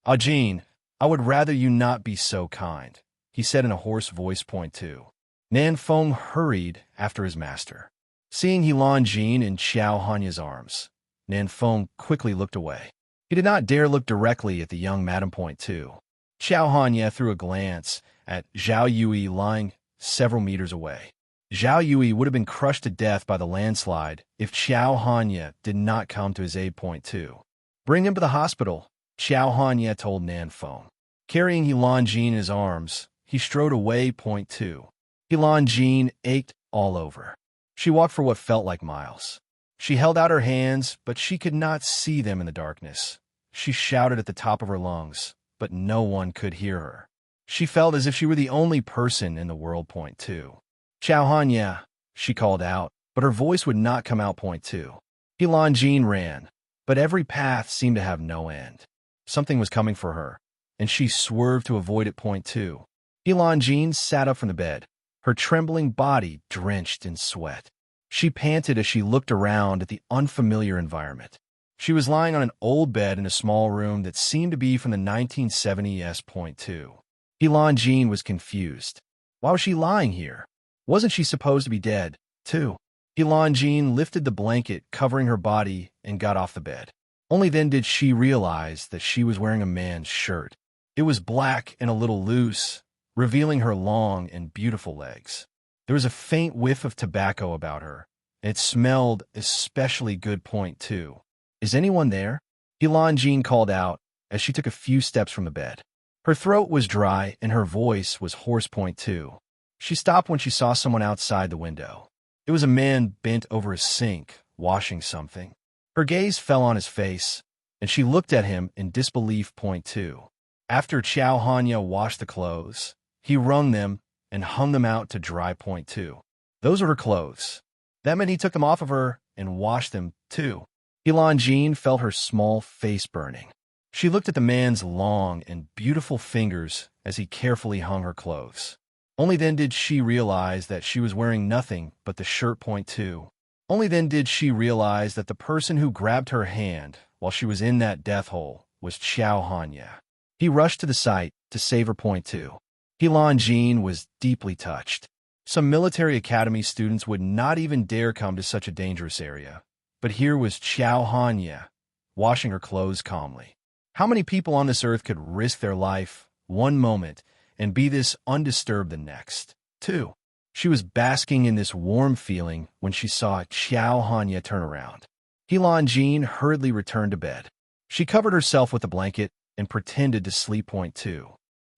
"Ah, Jean, I would rather you not be so kind," he said in a hoarse voice. Point 2. Nan Feng hurried after his master. Seeing He Longjin in Xiao Hanya's arms, Nan Feng quickly looked away. He did not dare look directly at the young madam. Point 2. Xiao Hanya threw a glance at Zhao Yui lying several meters away. Zhao Yui would have been crushed to death by the landslide if Xiao Hanya did not come to his aid. Point 2. Bring him to the hospital, Xiao Hanya told Nan Feng. Carrying He Longjin in his arms, he strode away. Point 2. He Longjin ached all over. She walked for what felt like miles. She held out her hands, but she could not see them in the darkness. She shouted at the top of her lungs, but no one could hear her. She felt as if she were the only person in the world. Point 2. Xiao Hanya, she called out, but her voice would not come out. Point 2. He Longjin ran, but every path seemed to have no end. Something was coming for her, and she swerved to avoid it. Point 2. He Longjin sat up from the bed, her trembling body drenched in sweat. She panted as she looked around at the unfamiliar environment. She was lying on an old bed in a small room that seemed to be from the 1970s. Point 2. He Longjin was confused. Why was she lying here? Wasn't she supposed to be dead, too? He Longjin lifted the blanket covering her body and got off the bed. Only then did she realize that she was wearing a man's shirt. It was black and a little loose, revealing her long and beautiful legs. There was a faint whiff of tobacco about her, and it smelled especially good. Point 2. Is anyone there? He Longjin called out as she took a few steps from the bed. Her throat was dry and her voice was hoarse. Point 2. She stopped when she saw someone outside the window. It was a man bent over a sink, washing something. Her gaze fell on his face, and she looked at him in disbelief. Point 2. After Xiao Hanya washed the clothes, he wrung them and hung them out to dry. Point 2. Those were her clothes. That meant he took them off of her and washed them, too. He Longjin felt her small face burning. She looked at the man's long and beautiful fingers as he carefully hung her clothes. Only then did she realize that she was wearing nothing but the shirt. Point 2. Only then did she realize that the person who grabbed her hand while she was in that death hole was Xiao Hanya. He rushed to the site to save her. Point 2. He Longjin was deeply touched. Some military academy students would not even dare come to such a dangerous area. But here was Xiao Hanya, washing her clothes calmly. How many people on this earth could risk their life one moment and be this undisturbed the next? 2. She was basking in this warm feeling when she saw Xiao Hanya turn around. He Longjin hurriedly returned to bed. She covered herself with a blanket and pretended to sleep. Point 2.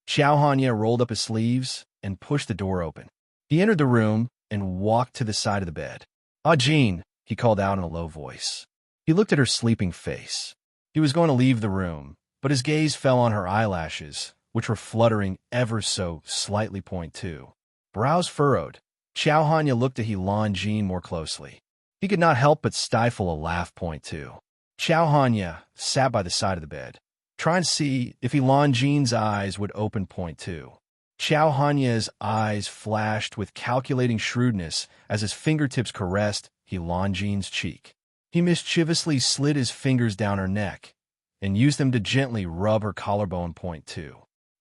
Xiao Hanya rolled up his sleeves and pushed the door open. He entered the room and walked to the side of the bed. "Ah, Jean," he called out in a low voice. He looked at her sleeping face. He was going to leave the room, but his gaze fell on her eyelashes, which were fluttering ever so slightly. Point 2. Brows furrowed, Xiao Hanya looked at He Longjin more closely. He could not help but stifle a laugh. Point 2. Xiao Hanya sat by the side of the bed, trying to see if He Longjin's eyes would open. Point 2. Xiao Hanya's eyes flashed with calculating shrewdness as his fingertips caressed He Longjin's cheek. He mischievously slid his fingers down her neck and used them to gently rub her collarbone. Point 2.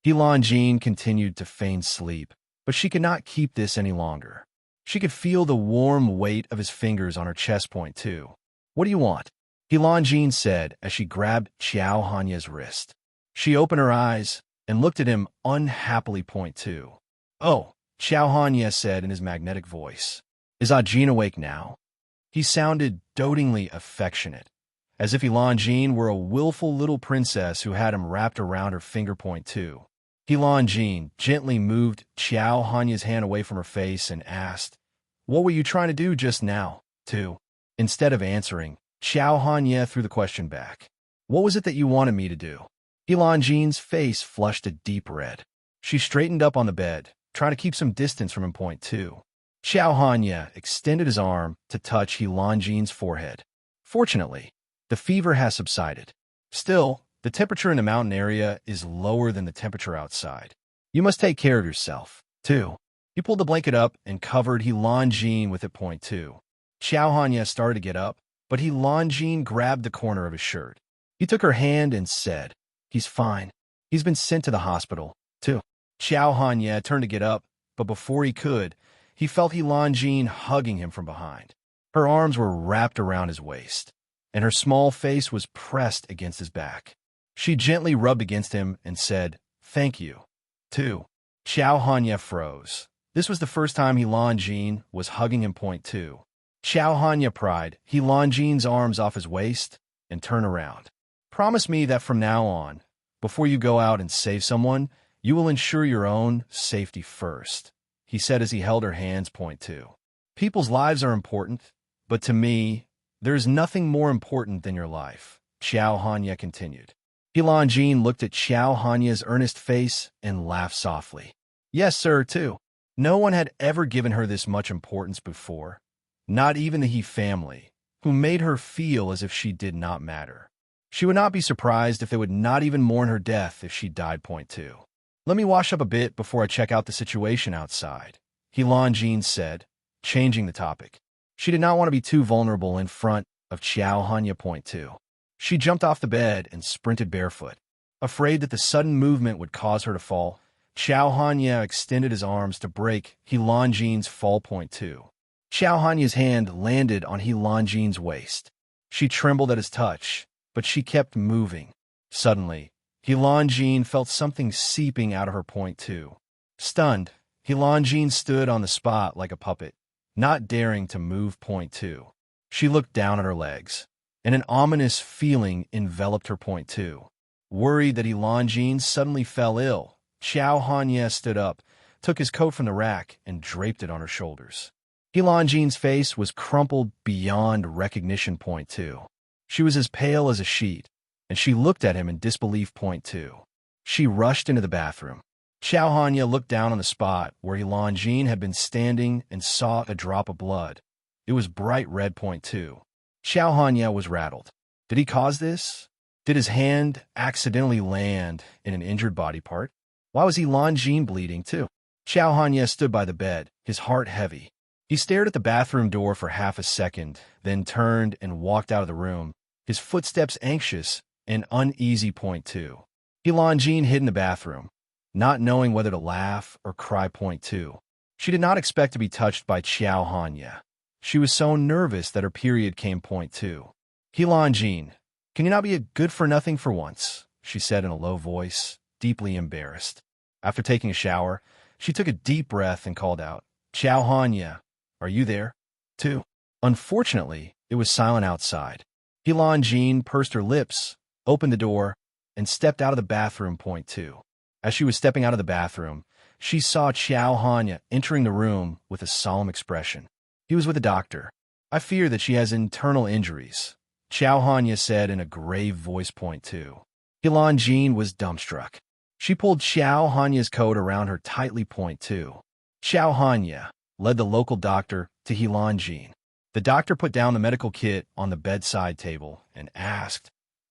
Jean continued to feign sleep, but she could not keep this any longer. She could feel the warm weight of his fingers on her chest. Point 2. What do you want? Jean said as she grabbed Xiao Hanya's wrist. She opened her eyes and looked at him unhappily. Point 2. Oh, Xiao Hanya said in his magnetic voice. Is Jean awake now? He sounded dotingly affectionate, as if Jean were a willful little princess who had him wrapped around her finger. Point 2. Jean gently moved Xiao Hanya's hand away from her face and asked, "What were you trying to do just now?" 2. Instead of answering, Xiao Hanya threw the question back. "What was it that you wanted me to do?" Jean's face flushed a deep red. She straightened up on the bed, trying to keep some distance from him. Point 2. Xiao Hanya extended his arm to touch Jean's forehead. Fortunately, the fever has subsided. Still, the temperature in the mountain area is lower than the temperature outside. You must take care of yourself. 2. He pulled the blanket up and covered Jean with it. Point 2. Xiao Hanya started to get up, but Jean grabbed the corner of his shirt. He took her hand and said, "He's fine. He's been sent to the hospital." 2. Xiao Hanya turned to get up, but before he could, he felt Jean hugging him from behind. Her arms were wrapped around his waist, and her small face was pressed against his back. She gently rubbed against him and said, "Thank you." 2. Xiao Hanya froze. This was the first time Jean was hugging him. Point 2. Xiao Hanya pried Jean's arms off his waist and turned around. "Promise me that from now on, before you go out and save someone, you will ensure your own safety first," he said as he held her hands. Point 2. People's lives are important, but to me, there is nothing more important than your life, Xiao Hanya continued. Jean looked at Xiao Hanya's earnest face and laughed softly. "Yes, sir," too. No one had ever given her this much importance before, not even the He family, who made her feel as if she did not matter. She would not be surprised if they would not even mourn her death if she died. Point 2. "Let me wash up a bit before I check out the situation outside," Jean said, changing the topic. She did not want to be too vulnerable in front of Xiao Hanya. Point 2. She jumped off the bed and sprinted barefoot. Afraid that the sudden movement would cause her to fall, Xiao Hanya extended his arms to break Jean's fall. Point 2. Xiao Hanya's hand landed on Jean's waist. She trembled at his touch, but she kept moving. Suddenly, Jean felt something seeping out of her. Point 2. Stunned, Jean stood on the spot like a puppet, not daring to move. Point 2. She looked down at her legs, and an ominous feeling enveloped her. Point 2. Worried that Jean suddenly fell ill, Xiao Hanya stood up, took his coat from the rack, and draped it on her shoulders. Jean's face was crumpled beyond recognition. Point 2. She was as pale as a sheet, and she looked at him in disbelief. Point 2. She rushed into the bathroom. Xiao Hanya looked down on the spot where Jean had been standing and saw a drop of blood. It was bright red. Point 2. Xiao Hanya was rattled. Did he cause this? Did his hand accidentally land in an injured body part? Why was Jean bleeding too? Xiao Hanya stood by the bed, his heart heavy. He stared at the bathroom door for half a second, then turned and walked out of the room, his footsteps anxious and uneasy. Point 2. Jean hid in the bathroom, not knowing whether to laugh or cry. Point 2. She did not expect to be touched by Xiao Hanya. She was so nervous that her period came. Point 2. Jean, can you not be a good-for-nothing for once? She said in a low voice, deeply embarrassed. After taking a shower, she took a deep breath and called out, "Xiao Hanya, are you there?" 2. Unfortunately, it was silent outside. Jean pursed her lips, opened the door, and stepped out of the bathroom. Point 2. As she was stepping out of the bathroom, she saw Xiao Hanya entering the room with a solemn expression. He was with a doctor. "I fear that she has internal injuries," Xiao Hanya said in a grave voice. Point 2. Jean was dumbstruck. She pulled Xiao Hanya's coat around her tightly. Point 2. Xiao Hanya led the local doctor to Jean. The doctor put down the medical kit on the bedside table and asked,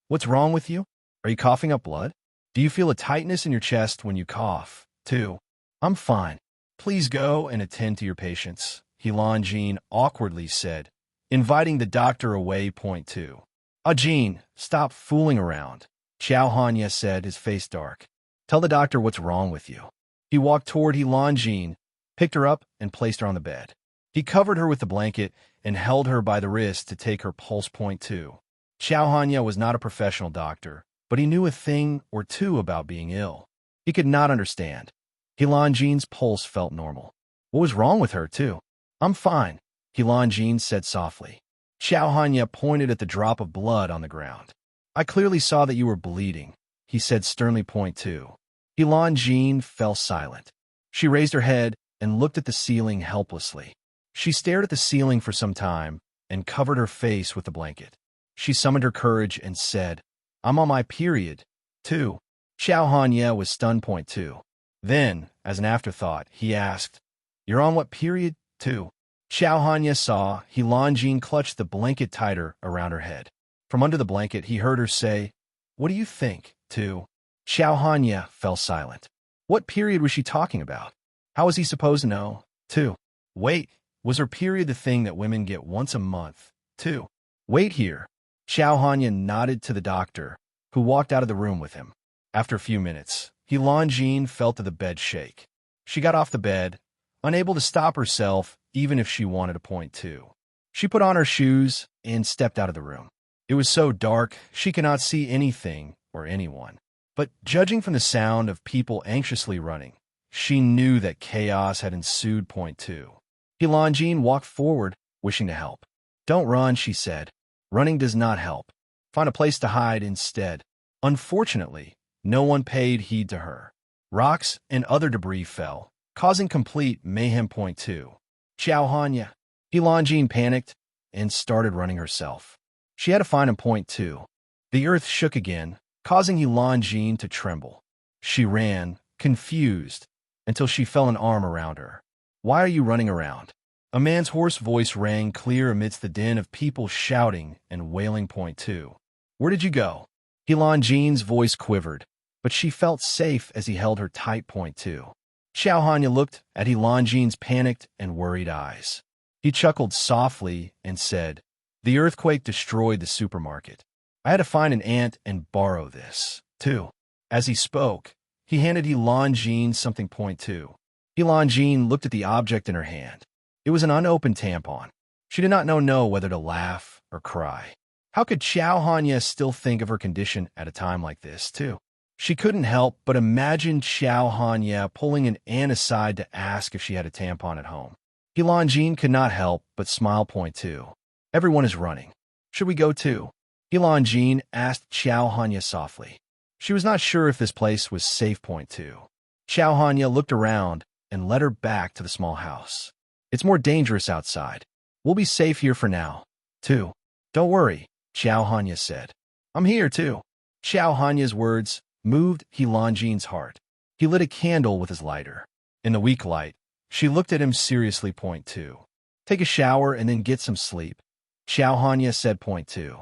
"What's wrong with you? Are you coughing up blood? Do you feel a tightness in your chest when you cough?" 2. "I'm fine. Please go and attend to your patients," Jean awkwardly said, inviting the doctor away. Point 2. Ah, Jean, stop fooling around, Xiao Hanya said, his face dark. Tell the doctor what's wrong with you. He walked toward Helan Jean, picked her up, and placed her on the bed. He covered her with the blanket and held her by the wrist to take her pulse. Point 2. Xiao Hanya was not a professional doctor, but he knew a thing or two about being ill. He could not understand. Helan Jean's pulse felt normal. What was wrong with her, too? I'm fine, Helan Jean said softly. Xiao Hanya pointed at the drop of blood on the ground. I clearly saw that you were bleeding, he said sternly. Point 2. Helan Jean fell silent. She raised her head and looked at the ceiling helplessly. She stared at the ceiling for some time and covered her face with the blanket. She summoned her courage and said, I'm on my period, too. Xiao Hanya was stunned. Point 2. Then, as an afterthought, he asked, You're on what period, too? Xiao Hanya saw Helan Jean clutch the blanket tighter around her head. From under the blanket, he heard her say, What do you think, too? Xiao Hanya fell silent. What period was she talking about? How was he supposed to know, too? Wait, was her period the thing that women get once a month, too? Wait here. Xiao Hanya nodded to the doctor, who walked out of the room with him. After a few minutes, Helan Jean felt the bed shake. She got off the bed, unable to stop herself even if she wanted to. Point 2. She put on her shoes and stepped out of the room. It was so dark she could not see anything or anyone. But judging from the sound of people anxiously running, she knew that chaos had ensued. Point 2. Helan Jean walked forward, wishing to help. Don't run, she said. Running does not help. Find a place to hide instead. Unfortunately, no one paid heed to her. Rocks and other debris fell, causing complete mayhem. Point 2. Xiao Hanya. Helan Jean panicked and started running herself. She had to find him. Point 2. The earth shook again, causing Helan Jean to tremble. She ran, confused, until she felt an arm around her. Why are you running around? A man's hoarse voice rang clear amidst the din of people shouting and wailing. Point 2. Where did you go? Helan Jean's voice quivered, but she felt safe as he held her tight. Point 2. Xiao Hanya looked at Helan Jean's panicked and worried eyes. He chuckled softly and said, The earthquake destroyed the supermarket. I had to find an ant and borrow this, too. As he spoke, he handed Helan Jean something. Point 2. Helan Jean looked at the object in her hand. It was an unopened tampon. She did not know whether to laugh or cry. How could Xiao Hanya still think of her condition at a time like this, too? She couldn't help but imagine Xiao Hanya pulling an ant aside to ask if she had a tampon at home. Helan Jean could not help but smile. Point 2. Everyone is running. Should we go too? Helan Jean asked Xiao Hanya softly. She was not sure if this place was safe. Point 2. Xiao Hanya looked around and led her back to the small house. It's more dangerous outside. We'll be safe here for now, too. Don't worry, Xiao Hanya said. I'm here, too. Xiao Hanya's words moved Helan Jean's heart. He lit a candle with his lighter. In the weak light, she looked at him seriously. Point 2. Take a shower and then get some sleep, Xiao Hanya said. Point 2.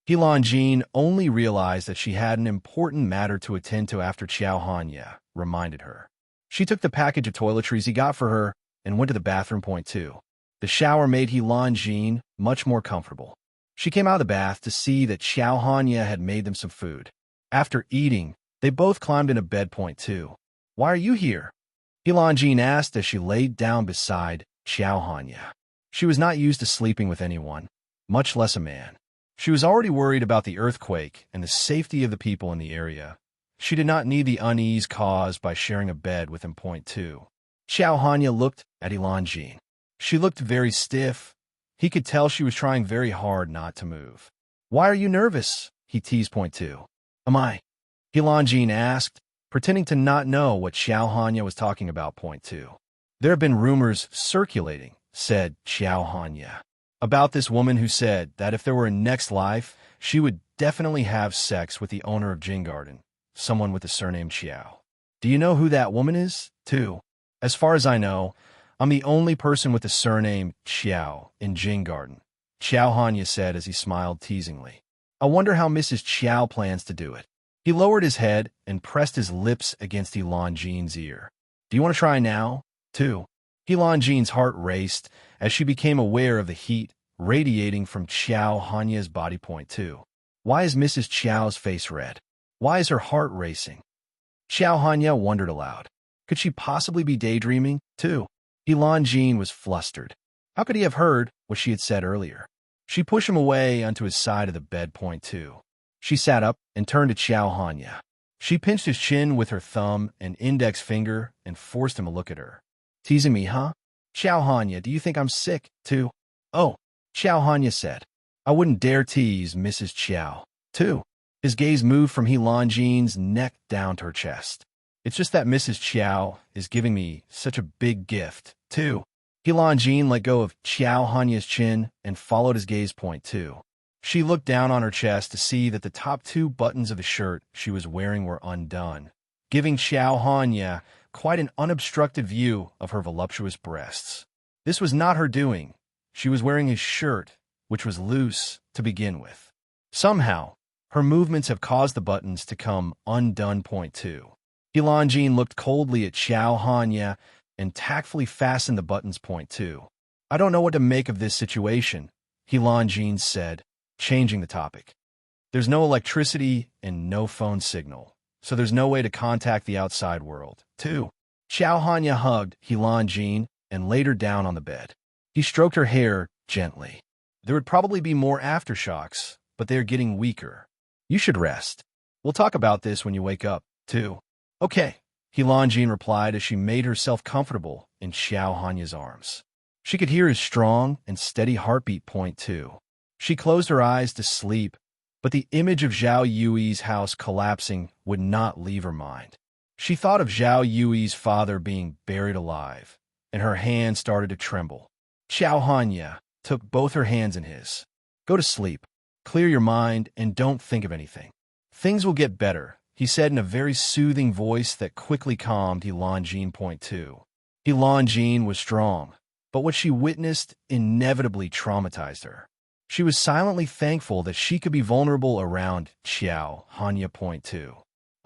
Helan Jean only realized that she had an important matter to attend to after Xiao Hanya reminded her. She took the package of toiletries he got for her and went to the bathroom. Point 2. The shower made Helan Jean much more comfortable. She came out of the bath to see that Xiao Hanya had made them some food. After eating, they both climbed into bed. Point 2. Why are you here? Helan Jean asked as she laid down beside Xiao Hanya. She was not used to sleeping with anyone, much less a man. She was already worried about the earthquake and the safety of the people in the area. She did not need the unease caused by sharing a bed with him. Point 2. Xiao Hanya looked at Helan Jean. She looked very stiff. He could tell she was trying very hard not to move. Why are you nervous? He teased. Point 2. Am I? Helan Jean asked, pretending to not know what Xiao Hanya was talking about. Point 2. There have been rumors circulating, said Xiao Hanya, about this woman who said that if there were a next life, she would definitely have sex with the owner of Jin Garden, someone with the surname Xiao. Do you know who that woman is, too? As far as I know, I'm the only person with the surname Xiao in Jin Garden, Xiao Hanya said as he smiled teasingly. I wonder how Mrs. Xiao plans to do it. He lowered his head and pressed his lips against Helan Jean's ear. Do you want to try now, too? Helan Jean's heart raced as she became aware of the heat radiating from Xiao Hanya's body. Point 2. Why is Mrs. Qiao's face red? Why is her heart racing? Xiao Hanya wondered aloud. Could she possibly be daydreaming, too? Helan Jean was flustered. How could he have heard what she had said earlier? She pushed him away onto his side of the bed. Point 2. She sat up and turned to Xiao Hanya. She pinched his chin with her thumb and index finger and forced him to look at her. Teasing me, huh? Xiao Hanya, do you think I'm sick, too? Oh, Xiao Hanya said. I wouldn't dare tease Mrs. Qiao, too. His gaze moved from Helan Jean's neck down to her chest. It's just that Mrs. Qiao is giving me such a big gift, too. Helan Jean let go of Xiao Hanya's chin and followed his gaze. Point 2. She looked down on her chest to see that the top 2 buttons of the shirt she was wearing were undone, giving Xiao Hanya quite an unobstructed view of her voluptuous breasts. This was not her doing. She was wearing his shirt, which was loose to begin with. Somehow, her movements have caused the buttons to come undone. Point 2. Helan Jean looked coldly at Xiao Hanya and tactfully fastened the buttons. Point 2. I don't know what to make of this situation, Helan Jean said, changing the topic. There's no electricity and no phone signal, so there's no way to contact the outside world, too. Xiao Hanya hugged Helan Jean and laid her down on the bed. He stroked her hair gently. There would probably be more aftershocks, but they're getting weaker. You should rest. We'll talk about this when you wake up, too. Okay, Helan Jean replied as she made herself comfortable in Xiao Hanya's arms. She could hear his strong and steady heartbeat. Point 2. She closed her eyes to sleep, but the image of Zhao Yui's house collapsing would not leave her mind. She thought of Zhao Yui's father being buried alive, and her hand started to tremble. Xiao Hanya took both her hands in his. Go to sleep, clear your mind, and don't think of anything. Things will get better, he said in a very soothing voice that quickly calmed Helan Jean. Point 2. Helan Jean was strong, but what she witnessed inevitably traumatized her. She was silently thankful that she could be vulnerable around Xiao Hanya. Point 2.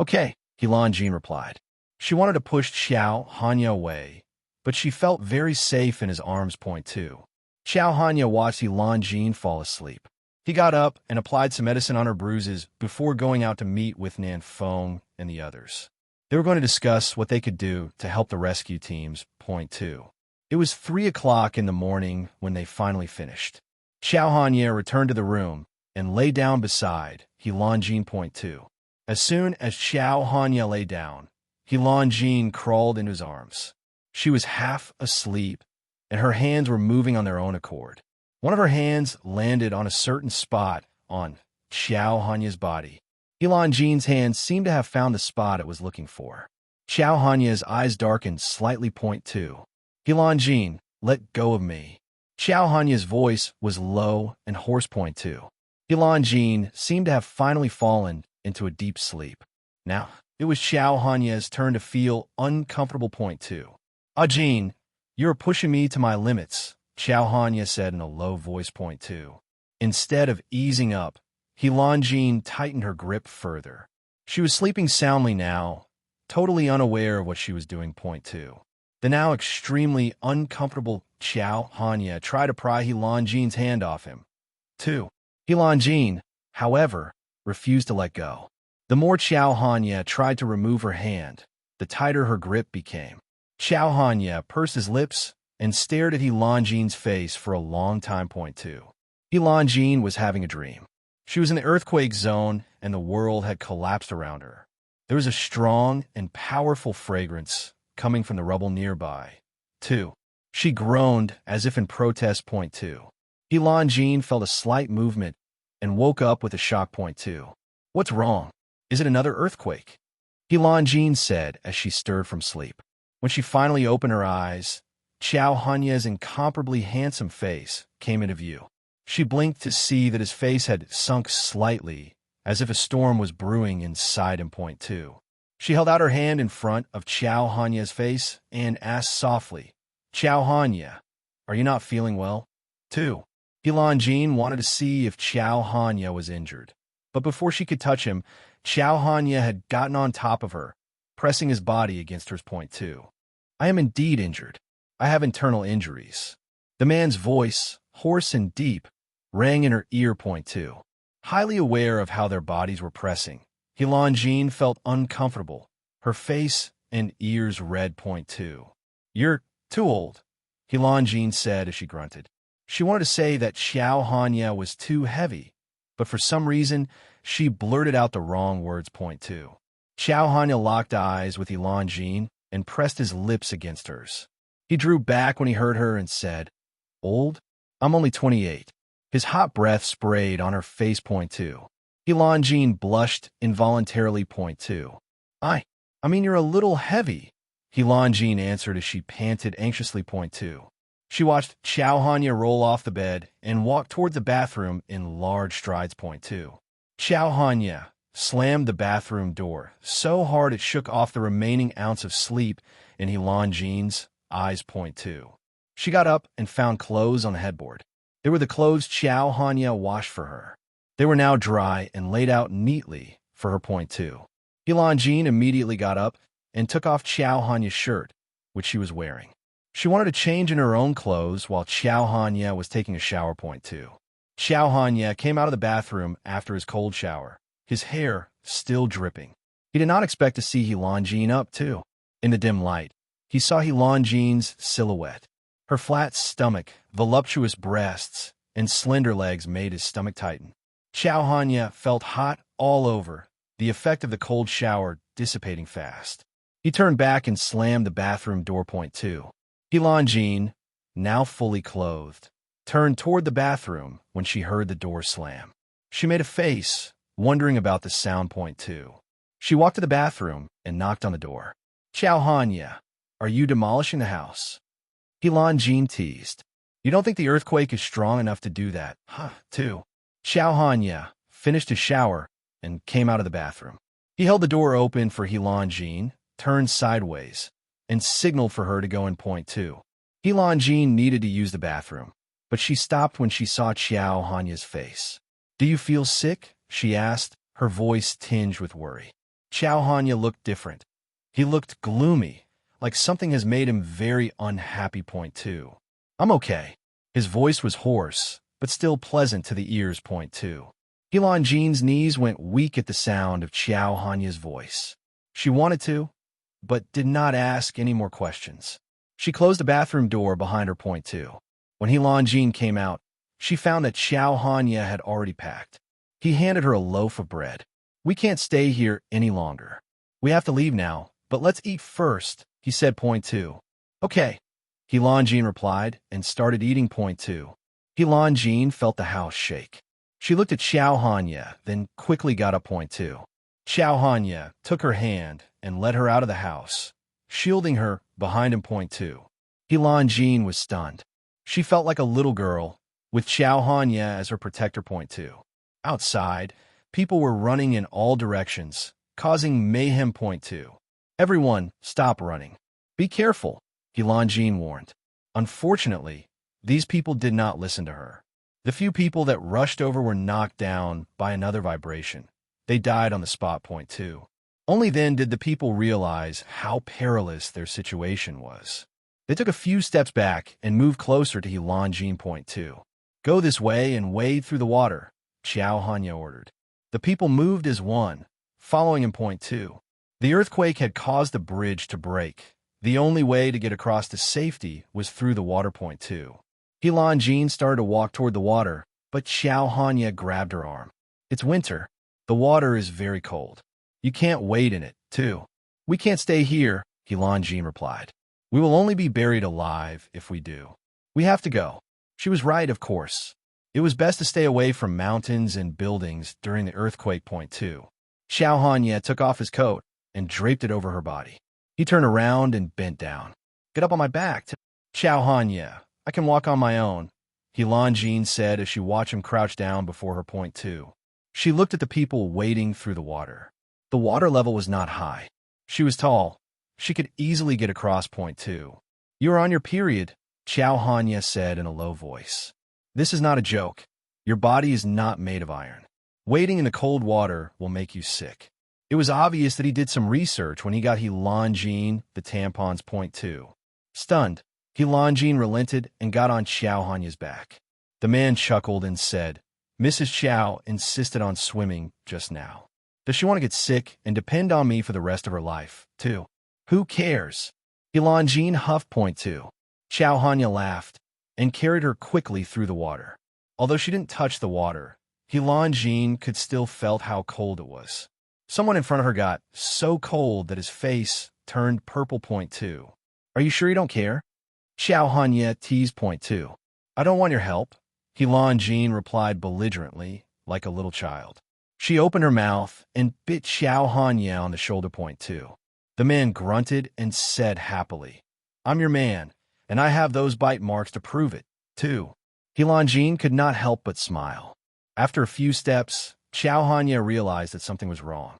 Okay, Helan Jean replied. She wanted to push Xiao Hanya away, but she felt very safe in his arms. Point 2. Xiao Hanya watched Helan Jean fall asleep. He got up and applied some medicine on her bruises before going out to meet with Nan Feng and the others. They were going to discuss what they could do to help the rescue teams. Point 2. It was 3 o'clock in the morning when they finally finished. Xiao Hanya returned to the room and lay down beside Helan Jean. Point 2. As soon as Xiao Hanya lay down, Helan Jean crawled into his arms. She was half asleep, and her hands were moving on their own accord. One of her hands landed on a certain spot on Xiao Hanya's body. Helan Jean's hand seemed to have found the spot it was looking for. Xiao Hanya's eyes darkened slightly. Point 2. Helan Jean, let go of me. Xiao Hanya's voice was low and hoarse. Point 2. Helan Jean seemed to have finally fallen into a deep sleep. Now, it was Xiao Hanya's turn to feel uncomfortable. Point 2. Ah, Jean, you're pushing me to my limits, Xiao Hanya said in a low voice. Point 2. Instead of easing up, Helan Jean tightened her grip further. She was sleeping soundly now, totally unaware of what she was doing. Point 2. The now extremely uncomfortable Xiao Hanya tried to pry Helan Jean's hand off him. 2. Helan Jean, however, refused to let go. The more Xiao Hanya tried to remove her hand, the tighter her grip became. Xiao Hanya pursed his lips and stared at Helan Jean's face for a long time. Point 2. Helan Jean was having a dream. She was in the earthquake zone, and the world had collapsed around her. There was a strong and powerful fragrance coming from the rubble nearby. 2. She groaned as if in protest. Point 2. Helan Jean felt a slight movement and woke up with a shock. Point 2. What's wrong? Is it another earthquake? Helan Jean said as she stirred from sleep. When she finally opened her eyes, Xiao Hanya's incomparably handsome face came into view. She blinked to see that his face had sunk slightly, as if a storm was brewing inside him. Point 2. She held out her hand in front of Xiao Hanya's face and asked softly, Xiao Hanya, are you not feeling well? 2. Helan Jean wanted to see if Xiao Hanya was injured. But before she could touch him, Xiao Hanya had gotten on top of her, pressing his body against hers. Point 2. I am indeed injured. I have internal injuries. The man's voice, hoarse and deep, rang in her ear. Point 2. Highly aware of how their bodies were pressing, Jean felt uncomfortable, her face and ears red. Point 2. You're too old, Jean said as she grunted. She wanted to say that Xiao Hanya was too heavy, but for some reason, she blurted out the wrong words. Point 2. Xiao Hanya locked eyes with Jean and pressed his lips against hers. He drew back when he heard her and said, Old? I'm only 28. His hot breath sprayed on her face. Point 2. Jean blushed involuntarily. Point 2. I mean, you're a little heavy, Jean answered as she panted anxiously. Point 2. She watched Xiao Hanya roll off the bed and walk toward the bathroom in large strides. Point 2. Xiao Hanya slammed the bathroom door so hard it shook off the remaining ounce of sleep in Jean's eyes. Point 2. She got up and found clothes on the headboard. They were the clothes Xiao Hanya washed for her. They were now dry and laid out neatly for her. Point 2. Jean immediately got up and took off Xiao Hanya's shirt, which she was wearing. She wanted to change in her own clothes while Xiao Hanya was taking a shower. Point 2. Xiao Hanya came out of the bathroom after his cold shower, his hair still dripping. He did not expect to see Jean up, too. In the dim light, he saw Jean's silhouette. Her flat stomach, voluptuous breasts, and slender legs made his stomach tighten. Xiao Hanya felt hot all over, the effect of the cold shower dissipating fast. He turned back and slammed the bathroom door. Point 2. Jean, now fully clothed, turned toward the bathroom when she heard the door slam. She made a face, wondering about the sound. Point 2. She walked to the bathroom and knocked on the door. Xiao Hanya, are you demolishing the house? Jean teased. You don't think the earthquake is strong enough to do that, huh, too? Xiao Hanya finished his shower and came out of the bathroom. He held the door open for Jean, turned sideways, and signaled for her to go in. Point 2. Jean needed to use the bathroom, but she stopped when she saw Xiao Hanya's face. Do you feel sick? She asked, her voice tinged with worry. Xiao Hanya looked different. He looked gloomy, like something has made him very unhappy. Point 2. I'm okay. His voice was hoarse, but still pleasant to the ears. Point 2. Jean's knees went weak at the sound of Xiao Hanya's voice. She wanted to, but did not ask any more questions. She closed the bathroom door behind her. Point 2. When Jean came out, she found that Xiao Hanya had already packed. He handed her a loaf of bread. We can't stay here any longer. We have to leave now, but let's eat first, he said. Point 2. Okay, Jean replied and started eating. Point 2. Jean felt the house shake. She looked at Xiao Hanya, then quickly got up. Point 2. Xiao Hanya took her hand and led her out of the house, shielding her behind him. Point 2. Jean was stunned. She felt like a little girl, with Xiao Hanya as her protector. Point 2. Outside, people were running in all directions, causing mayhem. Point 2. Everyone, stop running. Be careful, Jean warned. Unfortunately, these people did not listen to her. The few people that rushed over were knocked down by another vibration. They died on the spot. Point 2. Only then did the people realize how perilous their situation was. They took a few steps back and moved closer to Jean. Point 2. Go this way and wade through the water, Xiao Hanya ordered. The people moved as one, following him. Point 2. The earthquake had caused the bridge to break. The only way to get across to safety was through the water. Point 2. Jean started to walk toward the water, but Xiao Hanya grabbed her arm. It's winter. The water is very cold. You can't wade in it, too. We can't stay here, Jean replied. We will only be buried alive if we do. We have to go. She was right, of course. It was best to stay away from mountains and buildings during the earthquake. Point 2. Xiao Hanya took off his coat and draped it over her body. He turned around and bent down. Get up on my back. Xiao Hanya, I can walk on my own, Jean said as she watched him crouch down before her. Point 2. She looked at the people wading through the water. The water level was not high. She was tall. She could easily get across. Point 2. You are on your period, Xiao Hanya said in a low voice. This is not a joke. Your body is not made of iron. Wading in the cold water will make you sick. It was obvious that he did some research when he got Jean the tampons. Point 2. Stunned, Jean relented and got on Xiao Hanya's back. The man chuckled and said, Mrs. Chow insisted on swimming just now. Does she want to get sick and depend on me for the rest of her life, too? Who cares? Jean huffed. Point two. Chow Hanya laughed and carried her quickly through the water. Although she didn't touch the water, Jean could still felt how cold it was. Someone in front of her got so cold that his face turned purple. Point two. Are you sure you don't care? Chow Hanya teased. Point two. I don't want your help. Jean replied belligerently, like a little child. She opened her mouth and bit Chow Hanya on the shoulder. Point two. The man grunted and said happily, I'm your man, and I have those bite marks to prove it, too. Jean could not help but smile. After a few steps, Chow Hanya realized that something was wrong.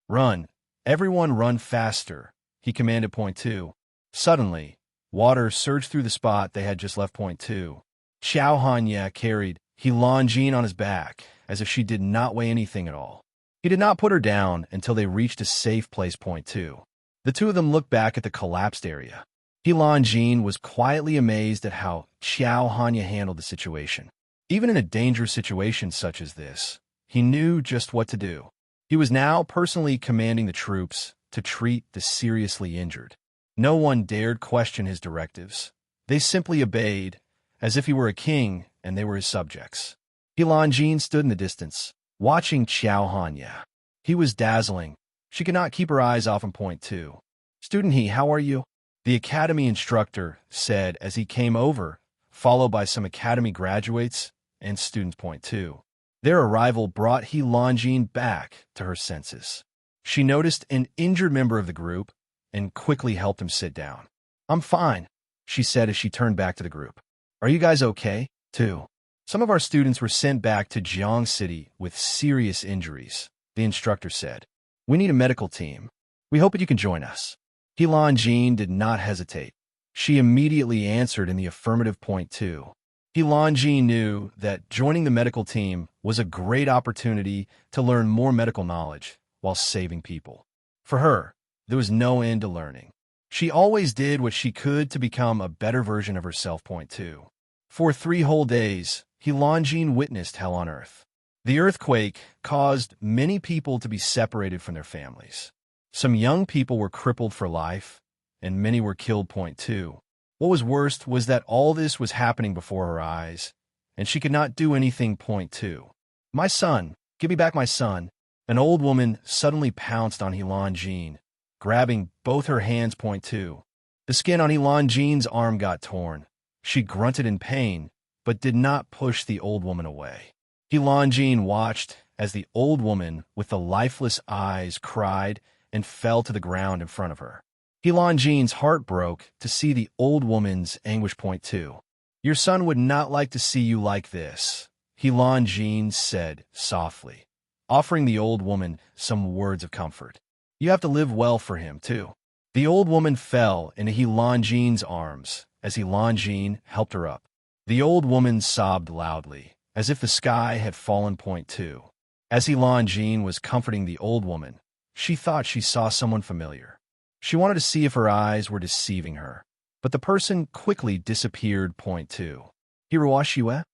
Run. Everyone run faster, he commanded. Point two. Suddenly, water surged through the spot they had just left. Point two. Chow Hanya carried Jean on his back, as if she did not weigh anything at all. He did not put her down until they reached a safe place. Point two. The two of them looked back at the collapsed area. Jean was quietly amazed at how Chow Hanya handled the situation. Even in a dangerous situation such as this, he knew just what to do. He was now personally commanding the troops to treat the seriously injured. No one dared question his directives. They simply obeyed, as if he were a king and they were his subjects. Jean stood in the distance, watching Chow Hanya. He was dazzling. She could not keep her eyes off him. Point two. Student He, how are you? The academy instructor said as he came over, followed by some academy graduates and students. Point two. Their arrival brought Jean back to her senses. She noticed an injured member of the group and quickly helped him sit down. I'm fine, she said as she turned back to the group. Are you guys okay, too? Some of our students were sent back to Jiang City with serious injuries, the instructor said. We need a medical team. We hope that you can join us. Jean did not hesitate. She immediately answered in the affirmative. Point two. Jean knew that joining the medical team was a great opportunity to learn more medical knowledge while saving people. For her, there was no end to learning. She always did what she could to become a better version of herself. Point two. For 3 whole days, Jean witnessed hell on earth. The earthquake caused many people to be separated from their families. Some young people were crippled for life, and many were killed. Point two. What was worst was that all this was happening before her eyes, and she could not do anything. Point two. My son, give me back my son. An old woman suddenly pounced on Jean, grabbing both her hands. Point two. The skin on Jean's arm got torn. She grunted in pain, but did not push the old woman away. Jean watched as the old woman with the lifeless eyes cried and fell to the ground in front of her. Jean's heart broke to see the old woman's anguish. Point two. Your son would not like to see you like this, Jean said softly, offering the old woman some words of comfort. You have to live well for him, too. The old woman fell into Jean's arms as Jean helped her up. The old woman sobbed loudly, as if the sky had fallen. Point two. As Jean was comforting the old woman, she thought she saw someone familiar. She wanted to see if her eyes were deceiving her, but the person quickly disappeared. Point two. Hiroashue?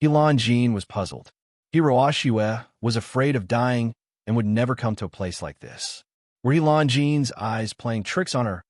Jean was puzzled. Hiroashue was afraid of dying and would never come to a place like this. Were Jean's eyes playing tricks on her,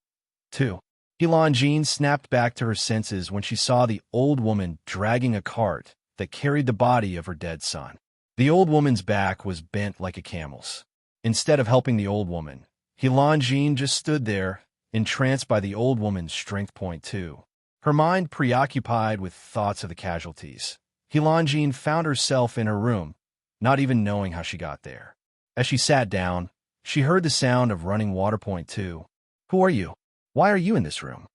too? Jean snapped back to her senses when she saw the old woman dragging a cart that carried the body of her dead son. The old woman's back was bent like a camel's. Instead of helping the old woman, Jean just stood there, entranced by the old woman's strength. Point two. Her mind preoccupied with thoughts of the casualties. Jean found herself in her room, not even knowing how she got there. As she sat down, she heard the sound of running water. Point two. Who are you? Why are you in this room?